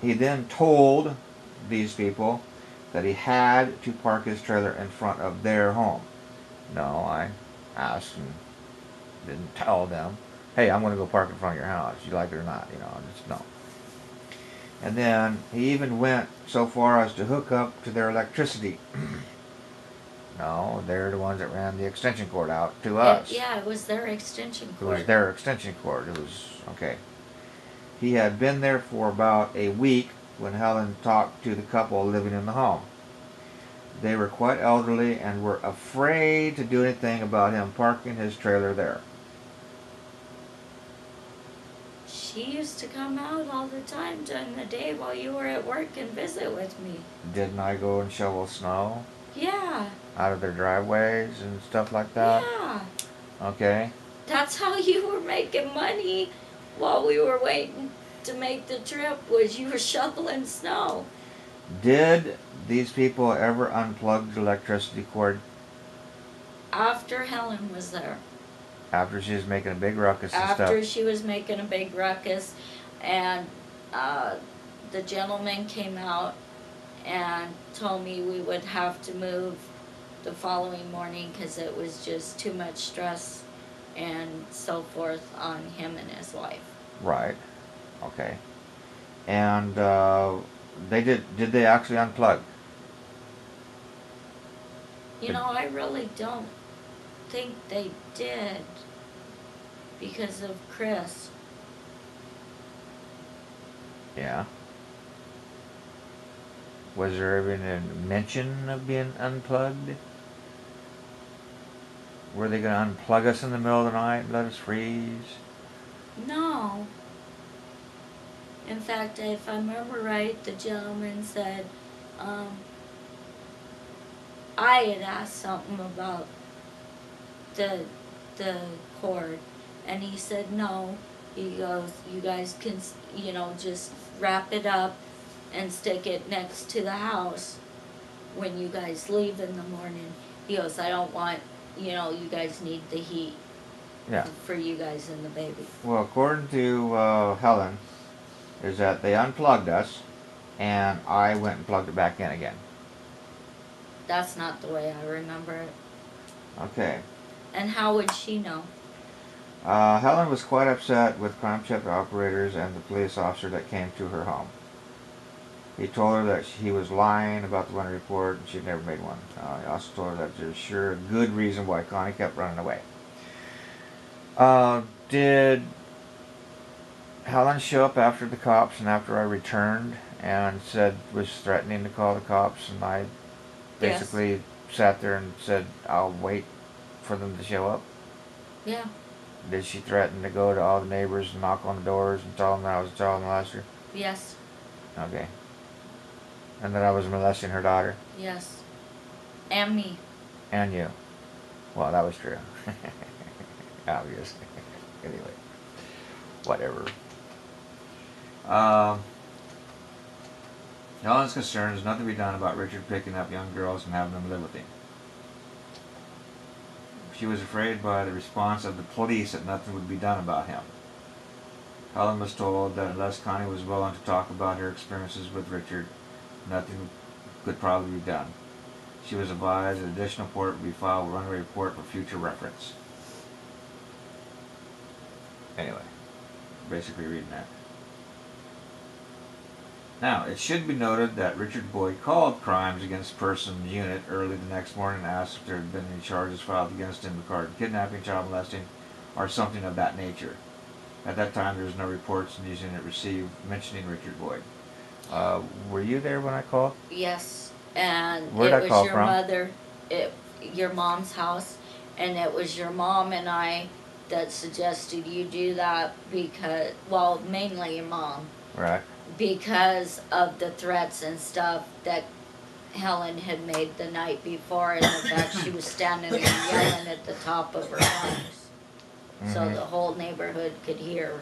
He then told these people that he had to park his trailer in front of their home. No, I asked and didn't tell them, hey, I'm going to go park in front of your house. You like it or not? Just no. And then he even went so far as to hook up to their electricity. No, they're the ones that ran the extension cord out to us. It was their extension cord. It was their extension cord. It was, okay. He had been there for about a week when Helen talked to the couple living in the home. They were quite elderly and were afraid to do anything about him parking his trailer there. She used to come out all the time during the day while you were at work and visit with me. Didn't I go and shovel snow? Yeah. Out of their driveways and stuff like that? Yeah. Okay. That's how you were making money while we were waiting to make the trip, was you were shoveling snow. Did these people ever unplug the electricity cord? After Helen was there. After she was making a big ruckus and stuff? After she was making a big ruckus, and the gentleman came out and told me we would have to move the following morning because it was just too much stress and so forth on him and his wife. Right. Okay. And did they actually unplug? I really don't think they did because of Chris. Yeah. Was there even a mention of being unplugged? Were they going to unplug us in the middle of the night and let us freeze? No. In fact, if I remember right, the gentleman said, I had asked something about the cord, and he said no. He goes, you guys can, just wrap it up and stick it next to the house when you guys leave in the morning. He goes, I don't want, you guys need the heat. Yeah. For you guys and the baby. Well, according to Helen, is that they unplugged us, and I went and plugged it back in again. That's not the way I remember it. Okay. And how would she know? Helen was quite upset with crime check operators and the police officer that came to her home. He told her that he was lying about the one report and she'd never made one. He also told her that there's sure a good reason why Connie kept running away. Did Helen show up after the cops and after I returned and was threatening to call the cops, and I basically sat there and said, I'll wait for them to show up? Yeah. Did she threaten to go to all the neighbors and knock on the doors and tell them that I was a child molester? Yes. Okay. And that I was molesting her daughter? Yes. And me. And you. Well, that was true. Obviously. Anyway. Whatever. Helen's concerned there's nothing to be done about Richard picking up young girls and having them live with him. She was afraid by the response of the police that nothing would be done about him. Helen was told that unless Connie was willing to talk about her experiences with Richard, nothing could probably be done. She was advised an additional report would be filed with a runaway report for future reference. Anyway, basically reading that. Now, it should be noted that Richard Boyd called Crimes Against Persons Unit early the next morning and asked if there had been any charges filed against him regarding kidnapping, child molesting, or something of that nature. At that time, there was no reports the news unit received mentioning Richard Boyd. Were you there when I called? Yes, and Where'd I it call was your from? mother, your mom's house, and it was your mom and I that suggested you do that because, well, mainly your mom. Right. Because of the threats and stuff that Helen had made the night before, and in fact she was standing there yelling at the top of her lungs, so Mhm. the whole neighborhood could hear.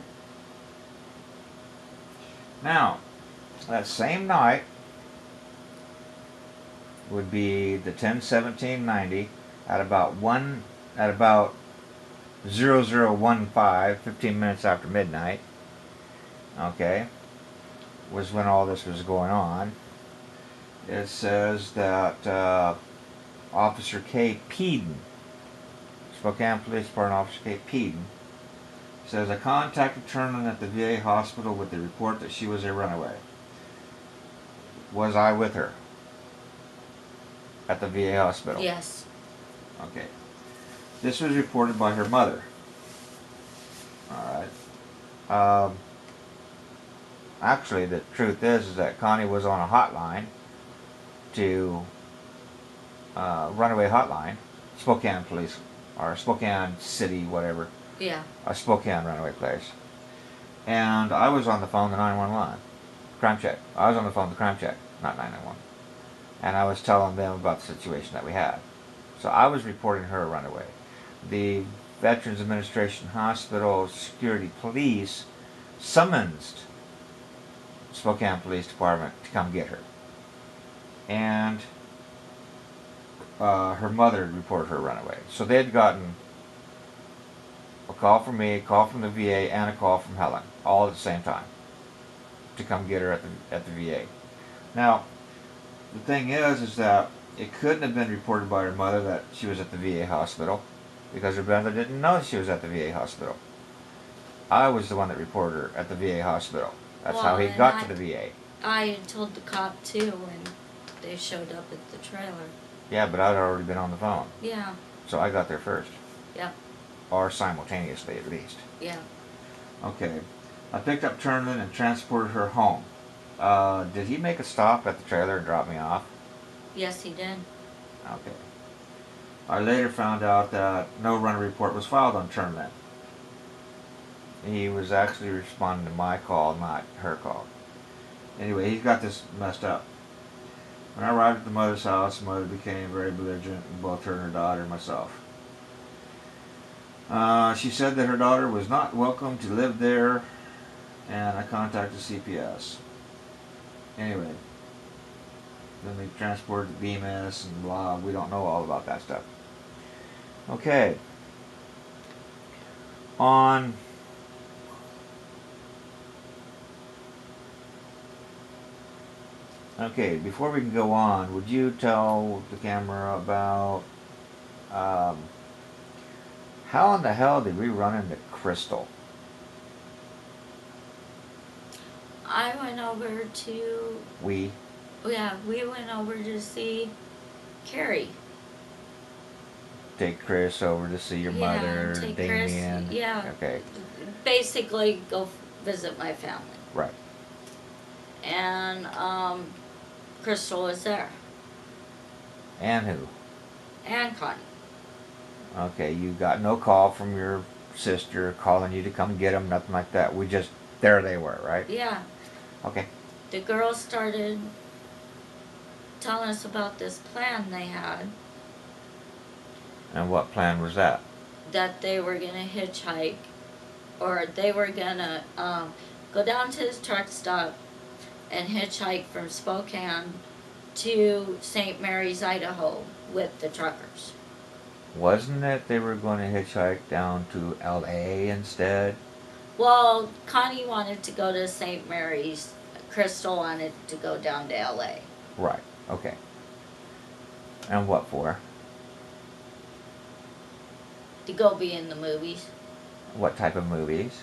Now, that same night would be the 10/17/90 at about 0015, 15 minutes after midnight. Okay, was when all this was going on. It says that Officer K. Peden, Spokane Police Department Officer K. Peden, says, I contacted Turner at the VA hospital with the report that she was a runaway. Was I with her at the VA hospital? Yes. Okay. This was reported by her mother. Alright. Actually, the truth is that Connie was on a hotline to runaway hotline, Spokane Police, or Spokane City, whatever, Yeah. a Spokane runaway place. And I was on the phone to 911, crime check. I was on the phone to crime check, not 911. And I was telling them about the situation that we had. So I was reporting her a runaway. The Veterans Administration Hospital Security Police summoned Spokane Police Department to come get her. And her mother reported her runaway. So they had gotten a call from me, a call from the VA, and a call from Helen, all at the same time, to come get her at the VA. Now, the thing is that it couldn't have been reported by her mother that she was at the VA hospital, because her mother didn't know she was at the VA hospital. I was the one that reported her at the VA hospital. That's how he Well, got and to the VA. I had told the cop too when they showed up at the trailer. Yeah, but I'd already been on the phone, Yeah. so I got there first. Yep. Or simultaneously, at least. Yeah. Okay. I picked up Turnlin and transported her home. Did he make a stop at the trailer and drop me off? Yes, he did. Okay. I later found out that no run report was filed on Turnlin. He was actually responding to my call, not her call. Anyway, he's got this messed up. When I arrived at the mother's house, the mother became very belligerent with both her and her daughter and myself. She said that her daughter was not welcome to live there, and I contacted CPS. Anyway, then they transported to BMS and blah. We don't know all about that stuff. Okay. Okay, before we can go on, would you tell the camera about how in the hell did we run into Crystal? I went over to, We we went over to see Carrie. take Chris over to see your Yeah, mother, take Chris, Damien. yeah. Okay, Basically, go visit my family. right. And Crystal was there. And who? And Connie. Okay, you got no call from your sister calling you to come get them, nothing like that. We just, there they were, right? Yeah. Okay. The girls started telling us about this plan they had, And what plan was that? that they were gonna hitchhike, or they were gonna go down to this truck stop and hitchhike from Spokane to St. Mary's, Idaho with the truckers. Wasn't it they were going to hitchhike down to LA instead? Well, Connie wanted to go to St. Mary's, Crystal wanted to go down to LA. Right, okay. And what for? To go be in the movies. What type of movies?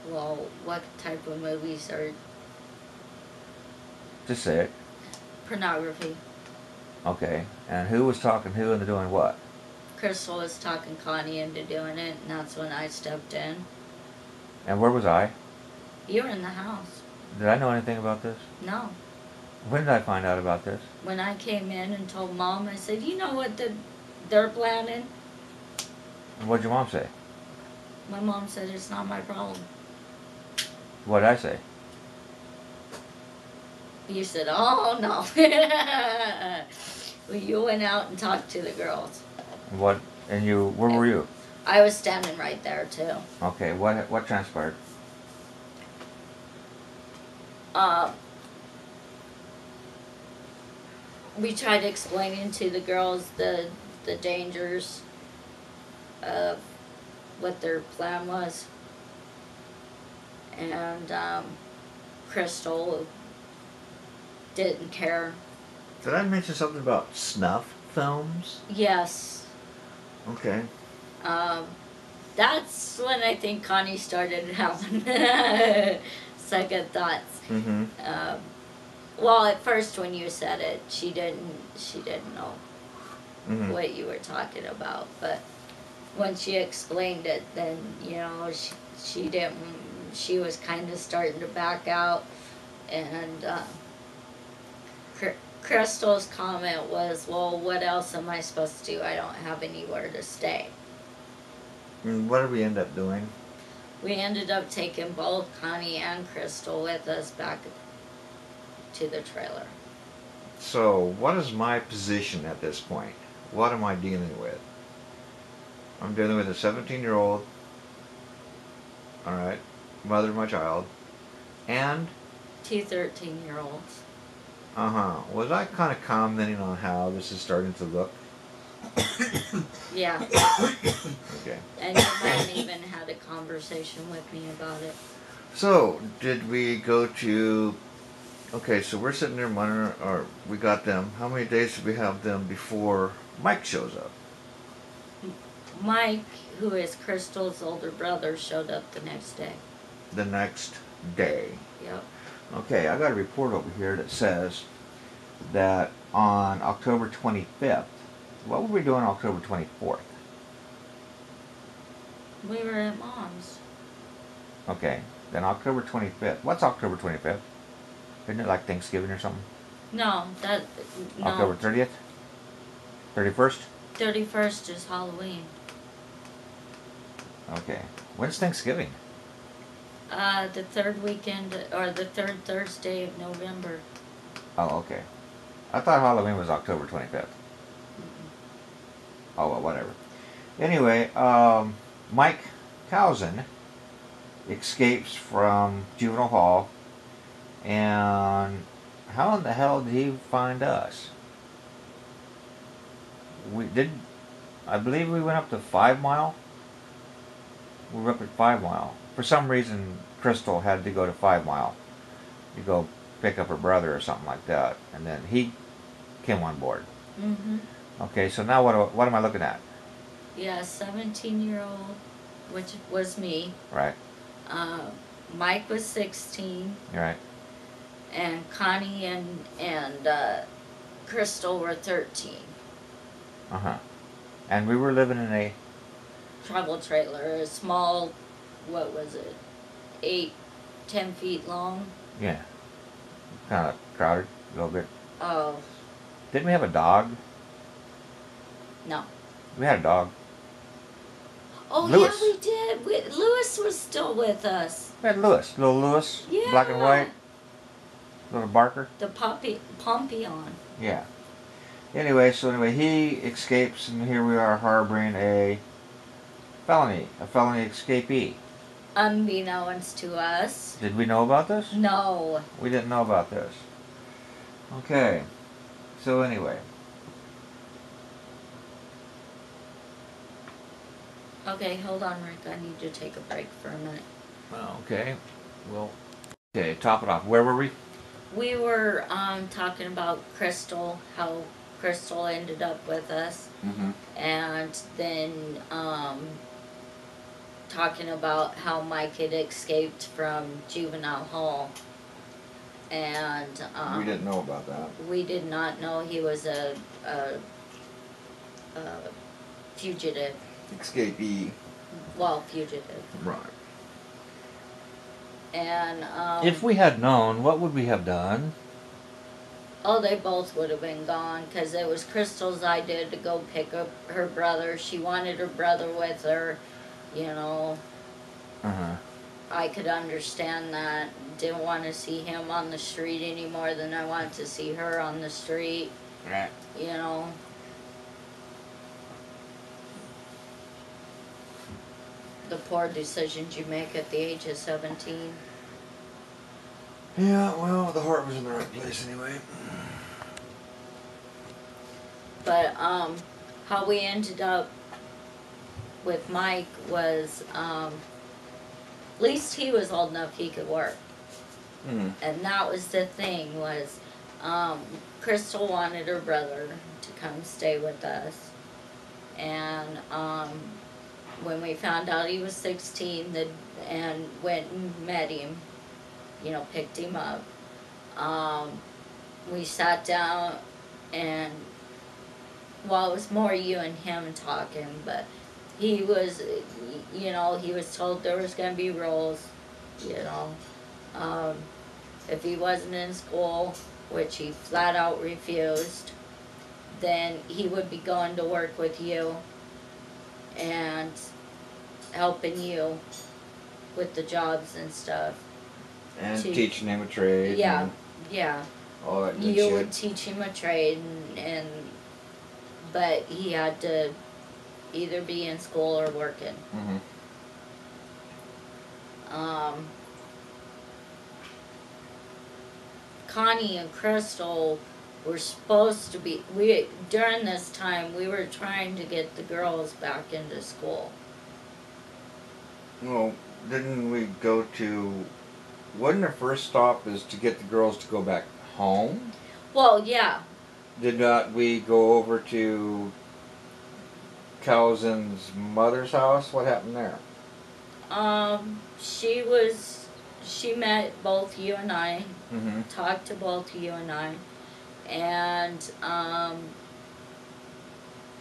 Well, what type of movies are Just say it. pornography? Okay. And who was talking who and doing what? Crystal was talking Connie into doing it, and that's when I stepped in. And where was I? You were in the house. Did I know anything about this? No. When did I find out about this? When I came in and told Mom, I said, you know what they're planning? And what'd your mom say? My mom said, it's not my problem. What did I say? You said, oh, no. Well, you went out and talked to the girls. What? And you? Where were you? I was standing right there, too. Okay. What transpired? We tried explaining to the girls the dangers of what their plan was. And Crystal didn't care. Did I mention something about snuff films? Yes. Okay. That's when I think Connie started having second thoughts. Mm-hmm. Well, at first when you said it, she didn't know Mm-hmm. what you were talking about. But when she explained it, then she didn't. She was kind of starting to back out, and Crystal's comment was, "Well, what else am I supposed to do? I don't have anywhere to stay." And what did we end up doing? We ended up taking both Connie and Crystal with us back to the trailer. So, what is my position at this point? What am I dealing with? I'm dealing with a 17-year-old, alright, mother of my child, and, 2 13-year-olds. was I kind of commenting on how this is starting to look? Yeah. Okay. And you hadn't even had a conversation with me about it. So, did we go to... Okay, so we're sitting there wondering, or we got them. How many days did we have them before Mike shows up? Mike, who is Crystal's older brother, showed up the next day. The next day. Yep. Okay, I got a report over here that says that on October 25th, what were we doing on October 24th? We were at Mom's. Okay, then October 25th. What's October 25th? Isn't it like Thanksgiving or something? No. October 30th? 31st? 31st is Halloween. Okay. When's Thanksgiving? The third weekend, or the third Thursday of November. Oh, okay. I thought Halloween was October 25th. Mm-mm. Oh, well, whatever. Anyway, Mike Cousin escapes from juvenile hall, and how in the hell did he find us? I believe we went up to 5 Mile. We were up at 5 Mile. For some reason, Crystal had to go to 5 Mile to go pick up her brother or something like that, and then he came on board. Mm-hmm. Okay, so now what am I looking at? Yeah, 17-year-old, which was me. Right. Mike was 16. You're right. And Connie and Crystal were 13. And we were living in a... Travel trailer, a small, what was it, 8-10 feet long. Yeah. Kind of crowded a little bit. Oh, Didn't we have a dog? no. We had a dog. Oh, Lewis. yeah, we did. Lewis was still with us. We had Lewis. Little Lewis. Yeah. Black and white. Little Barker. The Pompion. Yeah. Anyway, he escapes, and here we are harboring a felony escapee. Unbeknownst to us. Did we know about this? No. We didn't know about this. Okay. So anyway. Okay, hold on, Rick. I need to take a break for a minute. Okay. Well. Okay. Top it off. Where were we? We were talking about Crystal, how Crystal ended up with us, Mm-hmm. and then talking about how Mike had escaped from juvenile hall, and We didn't know about that. we did not know he was a fugitive. Escapee. Well, fugitive. Right. And If we had known, what would we have done? oh, they both would have been gone, because it was Crystal's idea to go pick up her brother. She wanted her brother with her, you know. Uh-huh. I could understand that. Didn't want to see him on the street any more than I wanted to see her on the street, Right. you know. The poor decisions you make at the age of 17. Yeah, well, the heart was in the right place anyway. But how we ended up with Mike was at least he was old enough he could work. Mm. And that was the thing was Crystal wanted her brother to come stay with us. And when we found out he was 16 and went and met him, you know, picked him up, we sat down and, well, it was more you and him talking, but he was, you know, he was told there was going to be rules, you know. If he wasn't in school, which he flat out refused, then he would be going to work with you and helping you with the jobs and stuff. And teaching him a trade. Yeah, and yeah. all that good You shit. would teach him a trade, but he had to either be in school or working. Mm-hmm. Connie and Crystal were supposed to be, during this time we were trying to get the girls back into school. Well, didn't we go to... Wasn't our first stop is to get the girls to go back home? Well, yeah. Did not we go over to Calzin's mother's house? What happened there? She met both you and I, Mm-hmm. talked to both you and I, and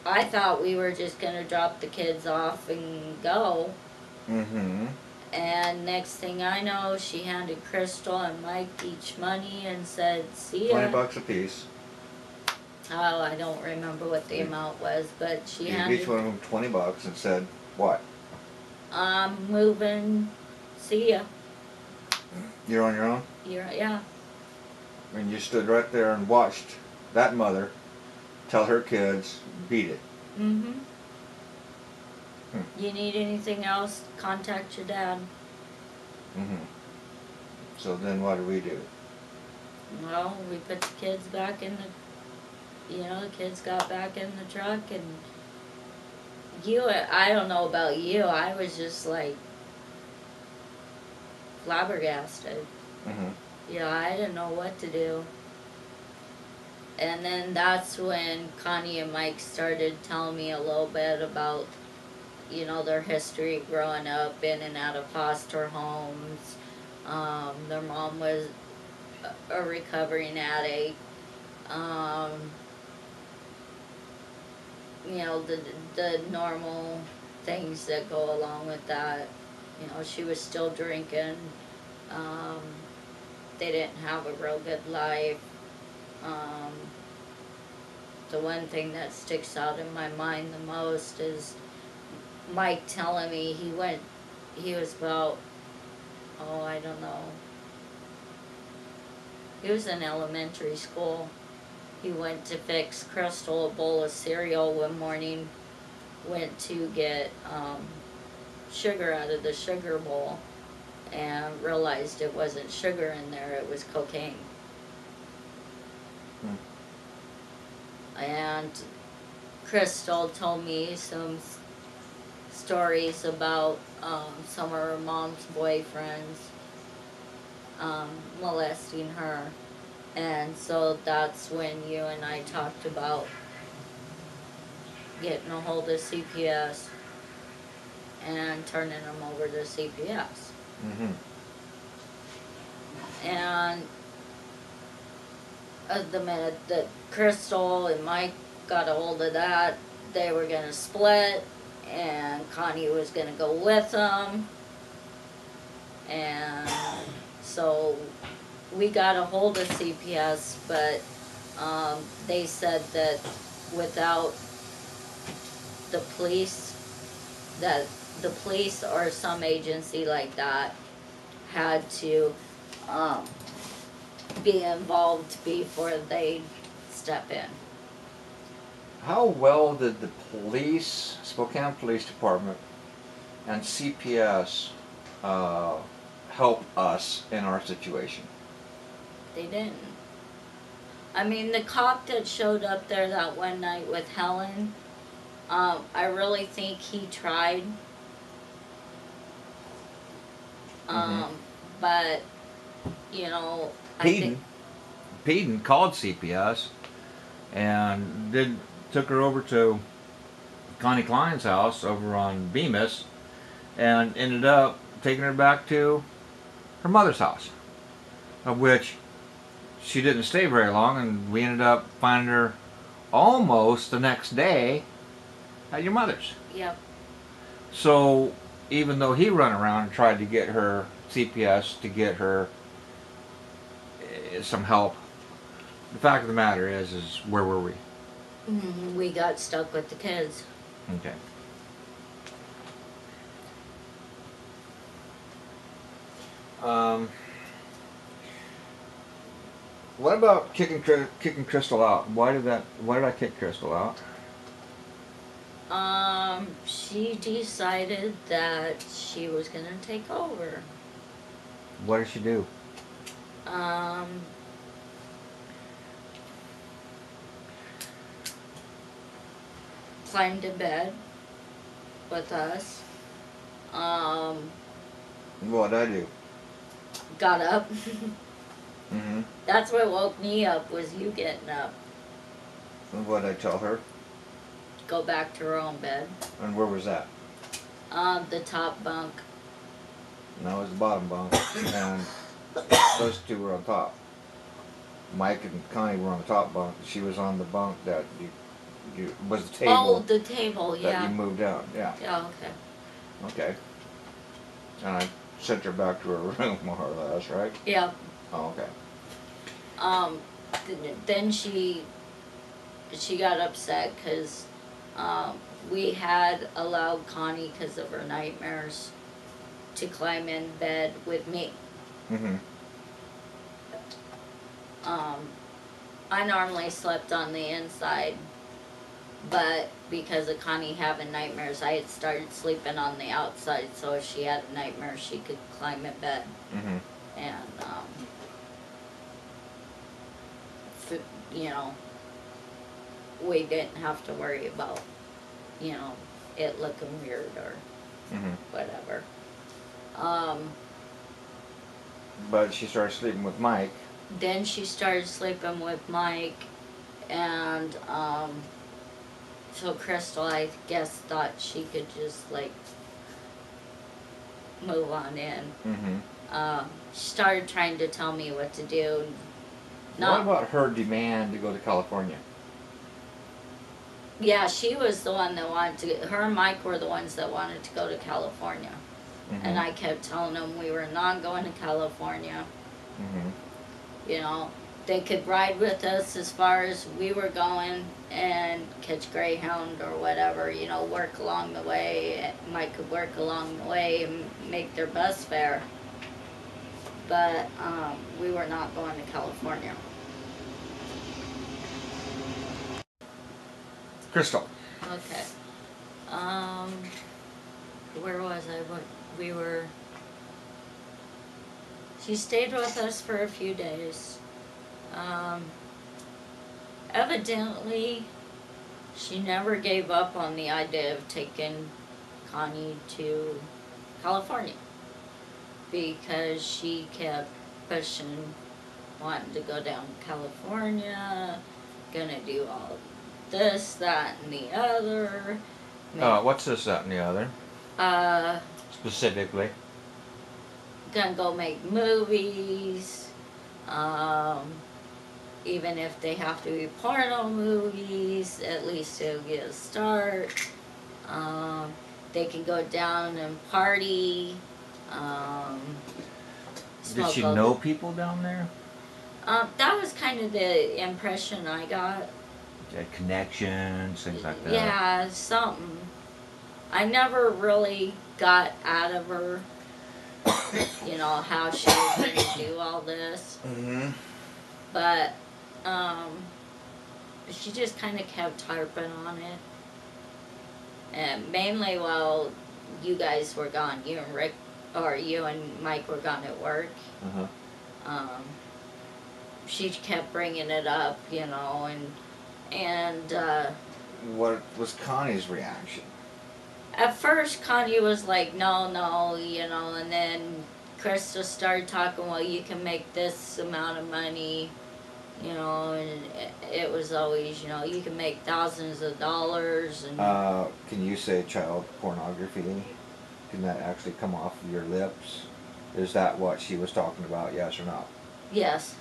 I thought we were just gonna drop the kids off and go. Mm-hmm. And next thing I know, she handed Crystal and Mike each money and said, "See ya." $20 a piece. Oh, I don't remember what the amount was, but she Gave handed. each one of them $20 and said, "What? I'm moving. See ya." You're on your own?" Yeah. And you stood right there and watched that mother tell her kids, beat it. Mm-hmm. You need anything else? Contact your dad. Mm-hmm. So then what do we do? Well, we put the kids back in the kids got back in the truck, and I don't know about you, I was just like flabbergasted. Mm-hmm. I didn't know what to do. And then that's when Connie and Mike started telling me a little bit about, their history growing up in and out of foster homes. Their mom was a recovering addict. The normal things that go along with that. She was still drinking. They didn't have a real good life. The one thing that sticks out in my mind the most is Mike telling me he was about, I don't know. He was in elementary school. He went to fix Crystal a bowl of cereal one morning, went to get sugar out of the sugar bowl, and realized it wasn't sugar in there, it was cocaine. And Crystal told me some stories about some of her mom's boyfriends molesting her. And so that's when you and I talked about getting a hold of CPS and turning them over to CPS. Mm-hmm. And the minute that Crystal and Mike got a hold of that, they were going to split, and Connie was going to go with them. And so we got a hold of CPS, but they said that without the police or some agency like that had to be involved before they step in. How well did the police, Spokane Police Department, and CPS help us in our situation? They didn't. I mean, the cop that showed up there that one night with Helen, I really think he tried. But, you know, Peden called CPS and took her over to Connie Klein's house over on Bemis and ended up taking her back to her mother's house, of which she didn't stay very long, and we ended up finding her almost the next day at your mother's. Yep. So even though he ran around and tried to get her CPS to get her some help, the fact of the matter is where were we? We got stuck with the kids. Okay. What about kicking Crystal out? Why did I kick Crystal out? She decided that she was gonna take over. What did she do? Climbed in bed with us. What did I do? Got up. Mm-hmm. That's what woke me up, was you getting up. And what did I tell her? Go back to her own bed. And where was that? The top bunk. No, it was the bottom bunk. And those two were on top. Mike and Connie were on the top bunk. She was on the bunk that you was the table. Oh, the table, that yeah. you moved out. Yeah. Yeah, okay. Okay. And I sent her back to her room, more or less, right? Yeah. Oh, okay. Then she got upset because we had allowed Connie, because of her nightmares, to climb in bed with me. Mm-hmm. I normally slept on the inside, but because of Connie having nightmares, I had started sleeping on the outside, so if she had a nightmare, she could climb in bed. Mm-hmm. And, you know, we didn't have to worry about, you know, it looking weird or whatever. But she started sleeping with Mike. Then she started sleeping with Mike, and so Crystal, I guess, thought she could just, like, move on in. Mm-hmm. She started trying to tell me what to do. What about her demand to go to California? Yeah, she was the one that wanted to. Her and Mike were the ones that wanted to go to California. Mm-hmm. And I kept telling them we were not going to California. Mm-hmm. You know, they could ride with us as far as we were going and catch Greyhound or whatever, you know, work along the way. Mike could work along the way and make their bus fare. But we were not going to California. Crystal. Okay. Where was I? We were. She stayed with us for a few days. Evidently, she never gave up on the idea of taking Connie to California, because she kept pushing, wanting to go down to California, gonna do all this, that, and the other. What's this, that, and the other? Specifically. Gonna go make movies. Even if they have to be porno movies, at least it'll get a start. They can go down and party. Did she know people down there? That was kind of the impression I got. Connections, things like that. Yeah, something. I never really got out of her you know, how she was going to do all this. Mm-hmm. But she just kind of kept harping on it. And mainly while you guys were gone, you and Rick, or you and Mike were gone at work. Uh-huh. She kept bringing it up, you know, and What was Connie's reaction? at first Connie was like, no, you know, and then Krista started talking, well, you can make this amount of money, you know, and it was always, you know, you can make thousands of dollars. And Can you say child pornography? Can that actually come off of your lips? Is that what she was talking about, yes or no? yes,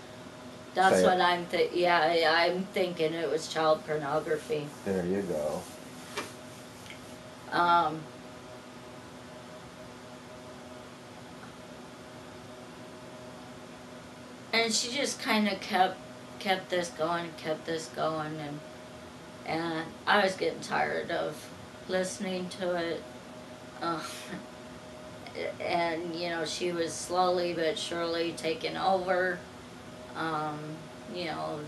that's Say what it. I'm thinking it was child pornography. There you go. And she just kind of kept this going, and I was getting tired of listening to it. Uh, and you know, she was slowly but surely taking over. You know,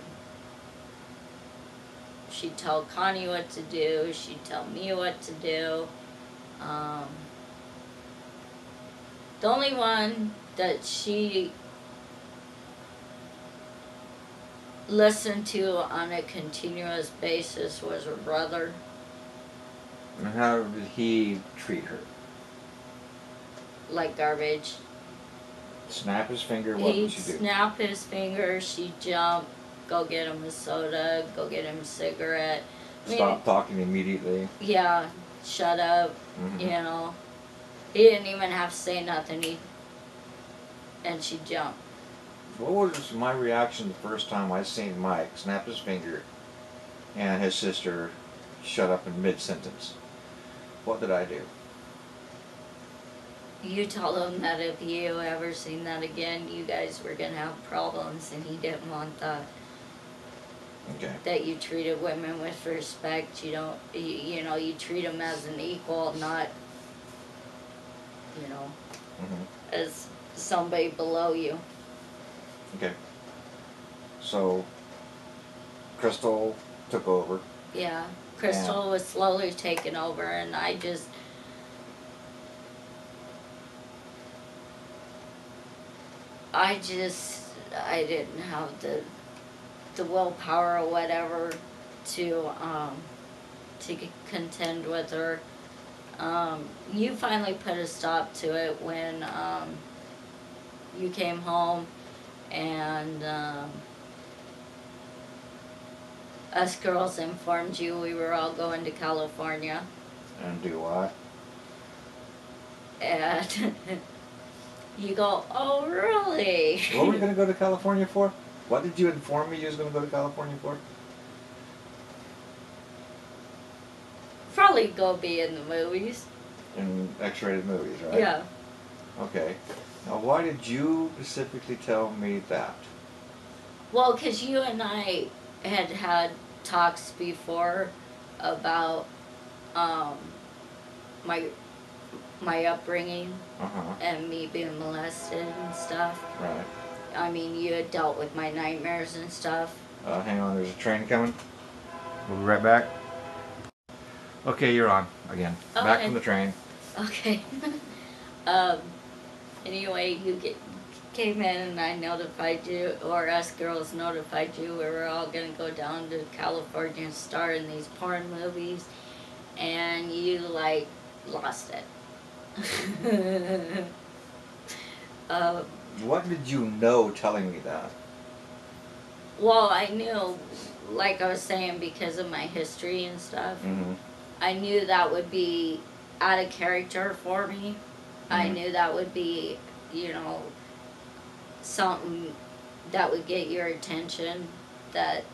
she'd tell Connie what to do, she'd tell me what to do. The only one that she listened to on a continuous basis was her brother. And how did he treat her? Like garbage. Snap his finger, what He'd would she do? snap his finger, she'd jump, go get him a soda, go get him a cigarette. I mean, Stop talking immediately. yeah, shut up, Mhm. you know. He didn't even have to say nothing, and she'd jump. What was my reaction the first time I seen Mike snap his finger and his sister shut up in mid-sentence? What did I do? You told him that if you ever seen that again, you guys were gonna have problems, and he didn't want that. Okay. That you treated women with respect. You don't, you know, you treat them as an equal, not, you know, Mm-hmm. as somebody below you. Okay. So, Crystal took over. Yeah, Crystal was slowly taking over, and I didn't have the willpower or whatever to contend with her. You finally put a stop to it when you came home, and us girls informed you we were all going to California. And do what? And you go, oh really? What were we going to go to California for? What did you inform me you was going to go to California for? Probably go be in the movies. In X-rated movies, right? Yeah. Okay. Now, why did you specifically tell me that? Well, because you and I had talks before about my upbringing Uh-huh. and me being molested and stuff. Right. I mean, you had dealt with my nightmares and stuff. Hang on, there's a train coming. We'll be right back. Okay, you're on again. Back Okay. from the train. Okay. Anyway, came in and I notified you, or us girls notified you, we were all gonna go down to California and star in these porn movies, and you like lost it. What did you know telling me that? Well, I knew, like I was saying, because of my history and stuff, Mm-hmm. I knew that would be out of character for me. I Mhm. knew that would be, you know, something that would get your attention, that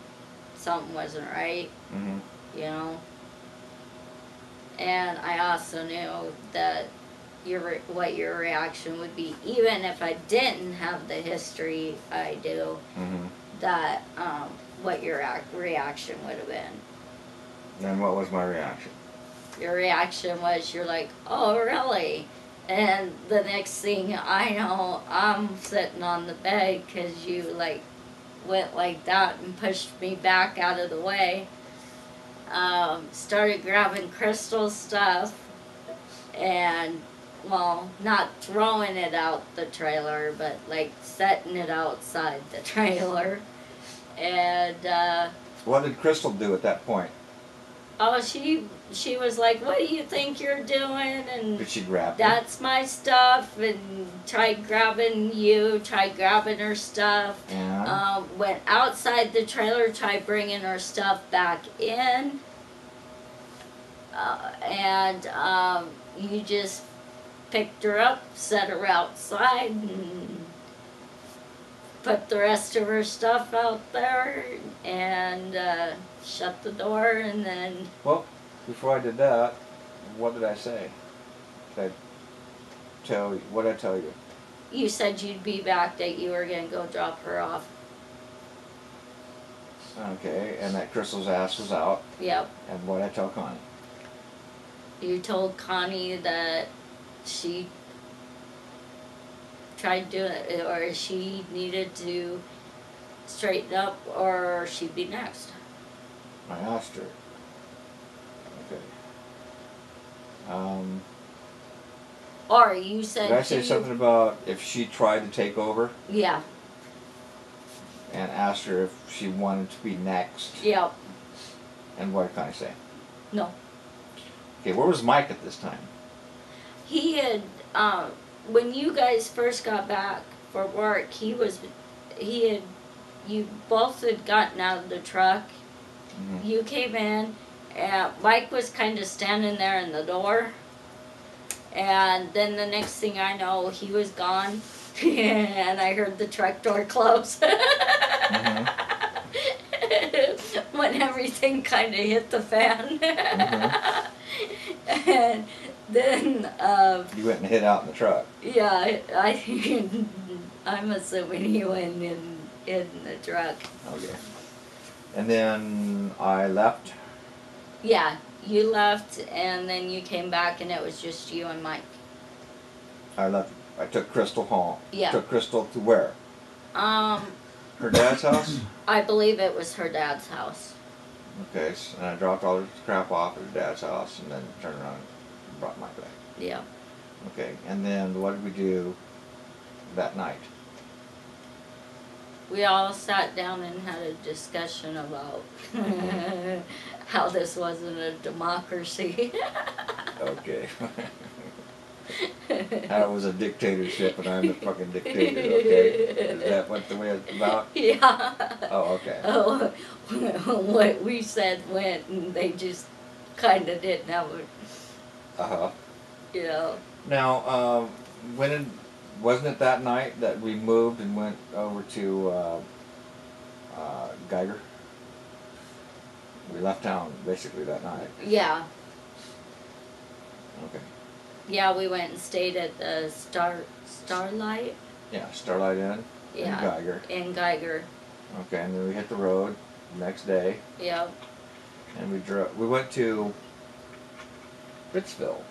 something wasn't right, Mm-hmm. you know. And I also knew that what your reaction would be, even if I didn't have the history I do, Mm-hmm. that what your reaction would have been. And what was my reaction? Your reaction was, you're like, oh really? And the next thing I know, I'm sitting on the bed because you like went like that and pushed me back out of the way. Started grabbing Crystal's stuff and, well, not throwing it out the trailer, but like setting it outside the trailer. And What did Crystal do at that point? oh, she was like, "What do you think you're doing?" And Did she grab you? that's my stuff, and tried grabbing you, tried grabbing her stuff. Yeah. Went outside the trailer, tried bringing her stuff back in. And you just picked her up, set her outside, and put the rest of her stuff out there, and shut the door, and then... Well, before I did that, what did I say? Did I tell you? What did I tell you? You said you'd be back, that you were going to go drop her off. Okay, and that Crystal's ass was out. Yep. And what did I tell Connie? You told Connie that she tried doing it, or she needed to straighten up, or she'd be next. I asked her. Okay. Or you said... Did I say something about if she tried to take over? Yeah. And asked her if she wanted to be next? Yep. And what did Connie say? No. Okay, where was Mike at this time? He had, when you guys first got back for work, you both had gotten out of the truck. Mm-hmm. You came in, and Mike was kind of standing there in the door. And then the next thing I know, he was gone, and I heard the truck door close. Mm-hmm. When everything kind of hit the fan. Mm-hmm. And then... You went and hid out in the truck. yeah, I'm assuming he went in the truck. Okay. And then I left. Yeah, you left, and then you came back, and it was just you and Mike. I left. I took Crystal home. Yeah. Took Crystal to where? Her dad's house? I believe it was her dad's house. Okay, so, and I dropped all her crap off at her dad's house and then turned around and brought Mike back. Yeah. Okay, and then what did we do that night? We all sat down and had a discussion about how this wasn't a democracy. Okay. How it was a dictatorship and I'm the fucking dictator, okay? Is that what the way it's about? Yeah. Oh, okay. Oh, what we said went, and they just kind of didn't have it, Uh-huh. you know. Now, wasn't it that night that we moved and went over to Geiger? We left town basically that night. Yeah. Okay. Yeah, we went and stayed at the Starlight. Yeah, Starlight Inn Yeah. and Geiger. In Geiger. Okay, and then we hit the road the next day, Yep. and we drove. We went to Ritzville.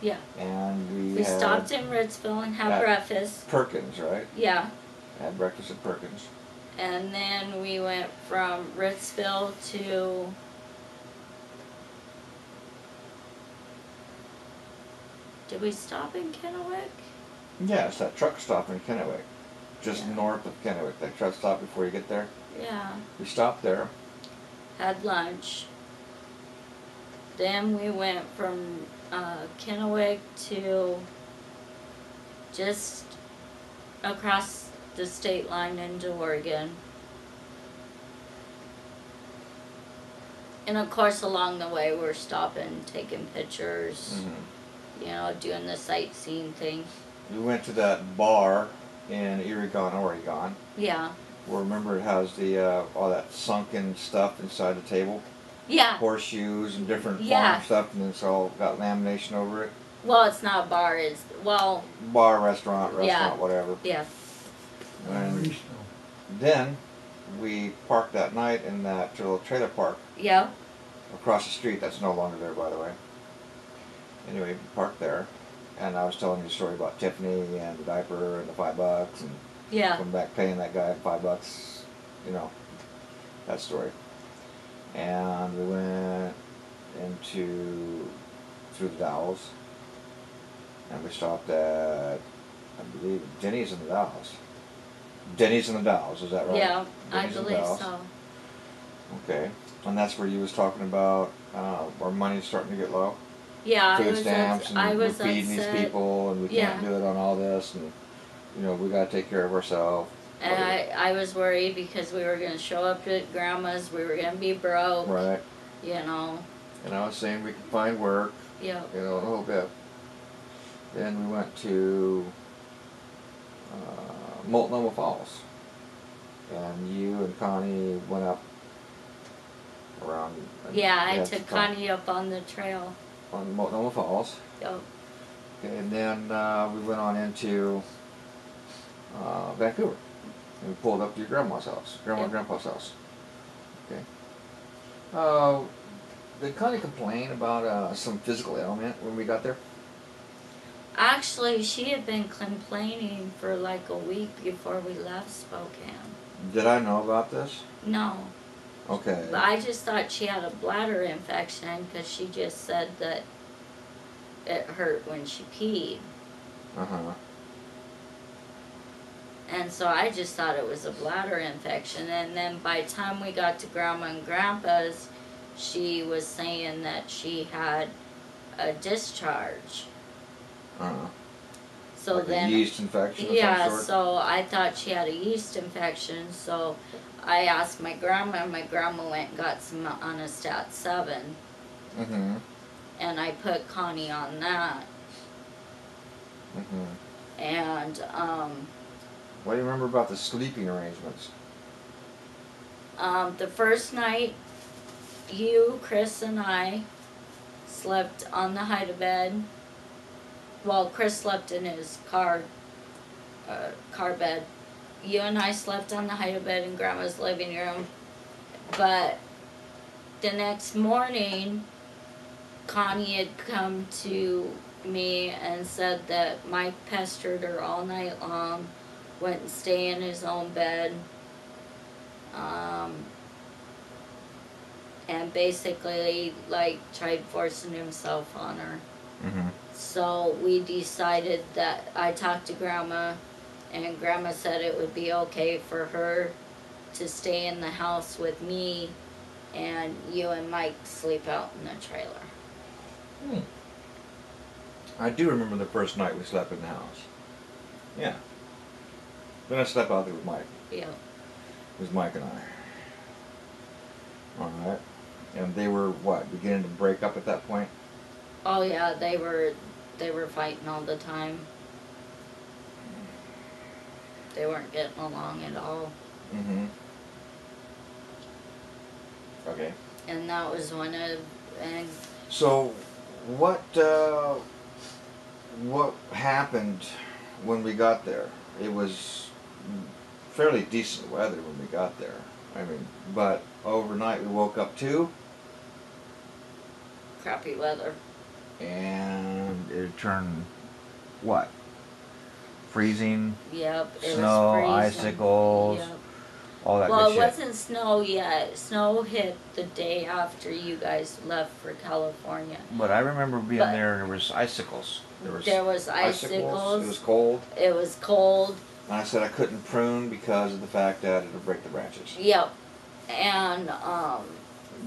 Yeah. And We had stopped in Ritzville and had at breakfast. Perkins, right? Yeah. Had breakfast at Perkins. And then we went from Ritzville to... Did we stop in Kennewick? Yeah, it's that truck stop in Kennewick. Just Yeah. north of Kennewick. That truck stop before you get there. Yeah. We stopped there. Had lunch. Then we went from Kennewick to just across the state line into Oregon. And of course along the way we're stopping, taking pictures, Mm-hmm. you know, doing the sightseeing thing. We went to that bar in Oregon, Oregon. Yeah. Where remember it has the all that sunken stuff inside the table, Yeah. horseshoes and different Yeah. farm stuff, and it's all got lamination over it. Well, it's not a bar, it's, well, Bar, restaurant, Yeah. whatever. yeah. And then we parked that night in that little trailer park Yeah. across the street. That's no longer there, by the way. Anyway, we parked there. and I was telling you a story about Tiffany and the diaper and the $5 and Yeah. coming back paying that guy $5, you know, that story. And we went through the Dalles, and we stopped at, I believe, Denny's in the Dalles. Denny's in the Dalles, is that right? Yeah, I Denny's in the believe Dalles. so. Okay, and that's where you was talking about our money's starting to get low. Yeah, Food stamps, and I we're was feeding these upset. people, and we can't Yeah. do it on all this, and you know we got to take care of ourselves. And I was worried because we were going to show up at grandma's, we were going to be broke, Right. you know. And I was saying we could find work, Yeah. you know, a little bit. Then we went to Multnomah Falls, and you and Connie went up around. Yeah, I yeah, took Connie up on the trail. on Multnomah Falls. Yep. Okay, and then we went on into Vancouver, and we pulled up to your grandma's house, grandma and Yep. grandpa's house. Okay. Did Connie complain about some physical ailment when we got there? Actually, she had been complaining for like a week before we left Spokane. Did I know about this? No. Okay. But I just thought she had a bladder infection because she just said that it hurt when she peed. Uh-huh. And so I just thought it was a bladder infection. And then by the time we got to Grandma and Grandpa's, she was saying that she had a discharge. Uh-huh. So like then, a yeast infection of yeah, some sort? so I thought she had a yeast infection. So I asked my grandma, and my grandma went and got some Anistat 7. Mm-hmm. And I put Connie on that. Mm-hmm. And What do you remember about the sleeping arrangements? the first night, you, Chris, and I slept on the hide-a-bed. Well, Chris slept in his car bed. You and I slept on the hide-a-bed in Grandma's living room. But the next morning, Connie had come to me and said that Mike pestered her all night long, went and stayed in his own bed, and basically like tried forcing himself on her. Mm-hmm. So we decided that I talked to Grandma, and Grandma said it would be okay for her to stay in the house with me, and you and Mike sleep out in the trailer. I do remember the first night we slept in the house. Yeah. Then I slept out there with Mike. Yeah. It was Mike and I. Alright. And they were, what, beginning to break up at that point? Oh yeah, they were fighting all the time. They weren't getting along at all. Mm-hmm. Okay. And that was one of, and So, what happened when we got there? It was fairly decent weather when we got there. I mean, but overnight we woke up to, crappy weather. and it turned what? Freezing, Yep, it snow, was freezing. icicles, Yep. all that Well, good it shit. wasn't snow yet. Snow hit the day after you guys left for California. But I remember being But- there and there was icicles. There was It was icicles. cold. It was cold. And I said I couldn't prune because of the fact that it would break the branches. Yep. And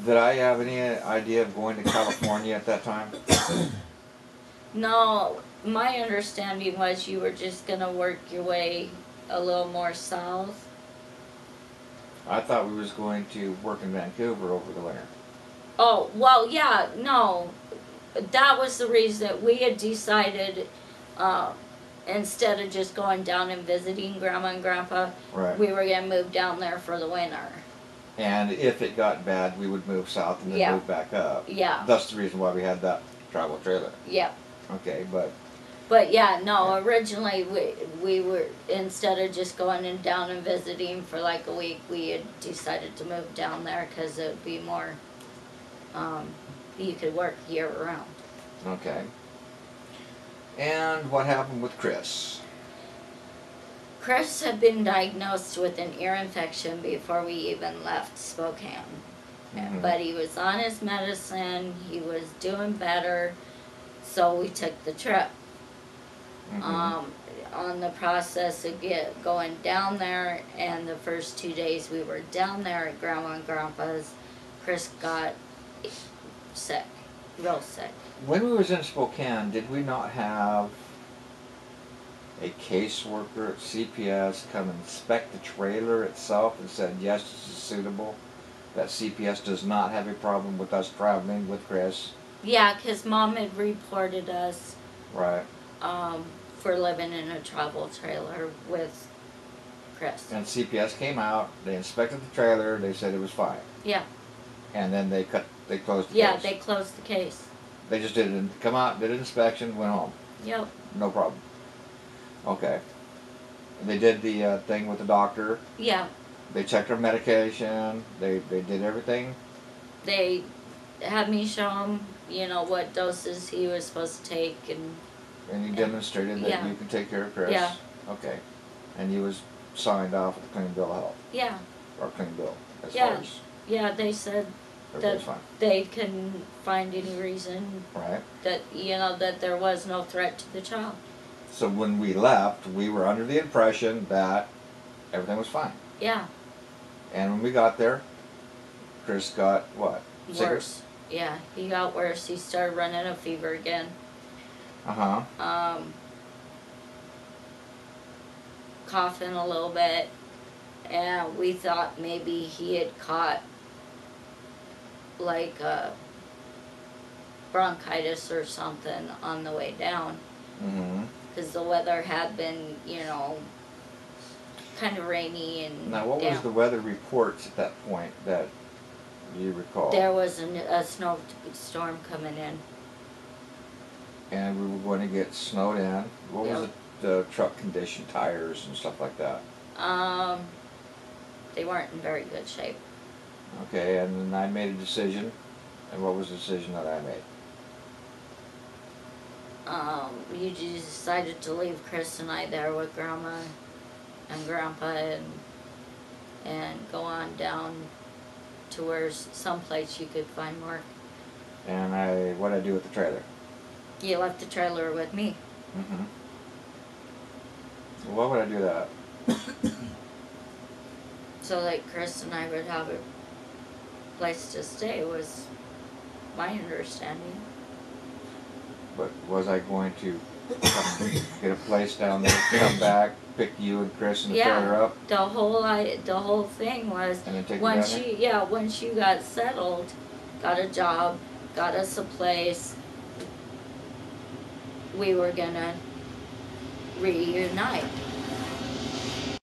Did I have any idea of going to California at that time? no, my understanding was you were just gonna work your way a little more south. I thought we was going to work in Vancouver over the winter. Oh, well, yeah, no. That was the reason we had decided, instead of just going down and visiting Grandma and Grandpa, Right. we were gonna move down there for the winter. And if it got bad, we would move south and then Yeah. move back up. Yeah, That's the reason why we had that travel trailer. yeah. Okay, but But yeah, no, originally we were, instead of just going and down and visiting for like a week, we had decided to move down there because it would be more, you could work year round. okay. And what happened with Chris? Chris had been diagnosed with an ear infection before we even left Spokane. Mhm. But he was on his medicine, he was doing better, so we took the trip. Mhm. On the process of going down there, and the first 2 days we were down there at Grandma and Grandpa's, Chris got sick, real sick. When we was in Spokane, did we not have a caseworker at CPS come inspect the trailer itself and said, yes, this is suitable? That CPS does not have a problem with us traveling with Chris? Yeah, 'cause Mom had reported us Right. for living in a travel trailer with Chris. And CPS came out, they inspected the trailer, they said it was fine. Yeah. And then they closed the Yeah, case. they closed the case. They just didn't come out, did an inspection, went home. Yep. No problem. Okay. They did the thing with the doctor. Yeah. They checked her medication. They did everything. They had me show him, what doses he was supposed to take, And you demonstrated that yeah. you could take care of Chris. Yeah. Okay. And you was signed off with a clean bill of health. Yeah. Or clean bill, as Yeah. far as Yeah, they said everybody's that fine. they couldn't find any reason Right. that, that there was no threat to the child. So when we left, we were under the impression that everything was fine. Yeah. And when we got there, Chris got what? Sicker? Worse. Yeah, he got worse. He started running a fever again. Uh-huh. Coughing a little bit, and we thought maybe he had caught like bronchitis or something on the way down, Mm-hmm. because the weather had been, kind of rainy and Now, what was damp. the weather reports at that point that you recall? There was a snowstorm coming in. And we were going to get snowed in. What was Yep. the truck condition, tires and stuff like that? They weren't in very good shape. Okay, and then I made a decision. And what was the decision that I made? You decided to leave Chris and I there with Grandma and Grandpa and go on down to where someplace you could find work. And what'd I do with the trailer? You left the trailer with me. Mm-hmm. Why would I do that? So that Chris and I would have a place to stay, was my understanding. But was I going to come get a place down there, come back, pick you and Chris and the trailer Yeah, up, the whole thing was and then take you once down there? once you got settled, got a job, got us a place, we were gonna reunite.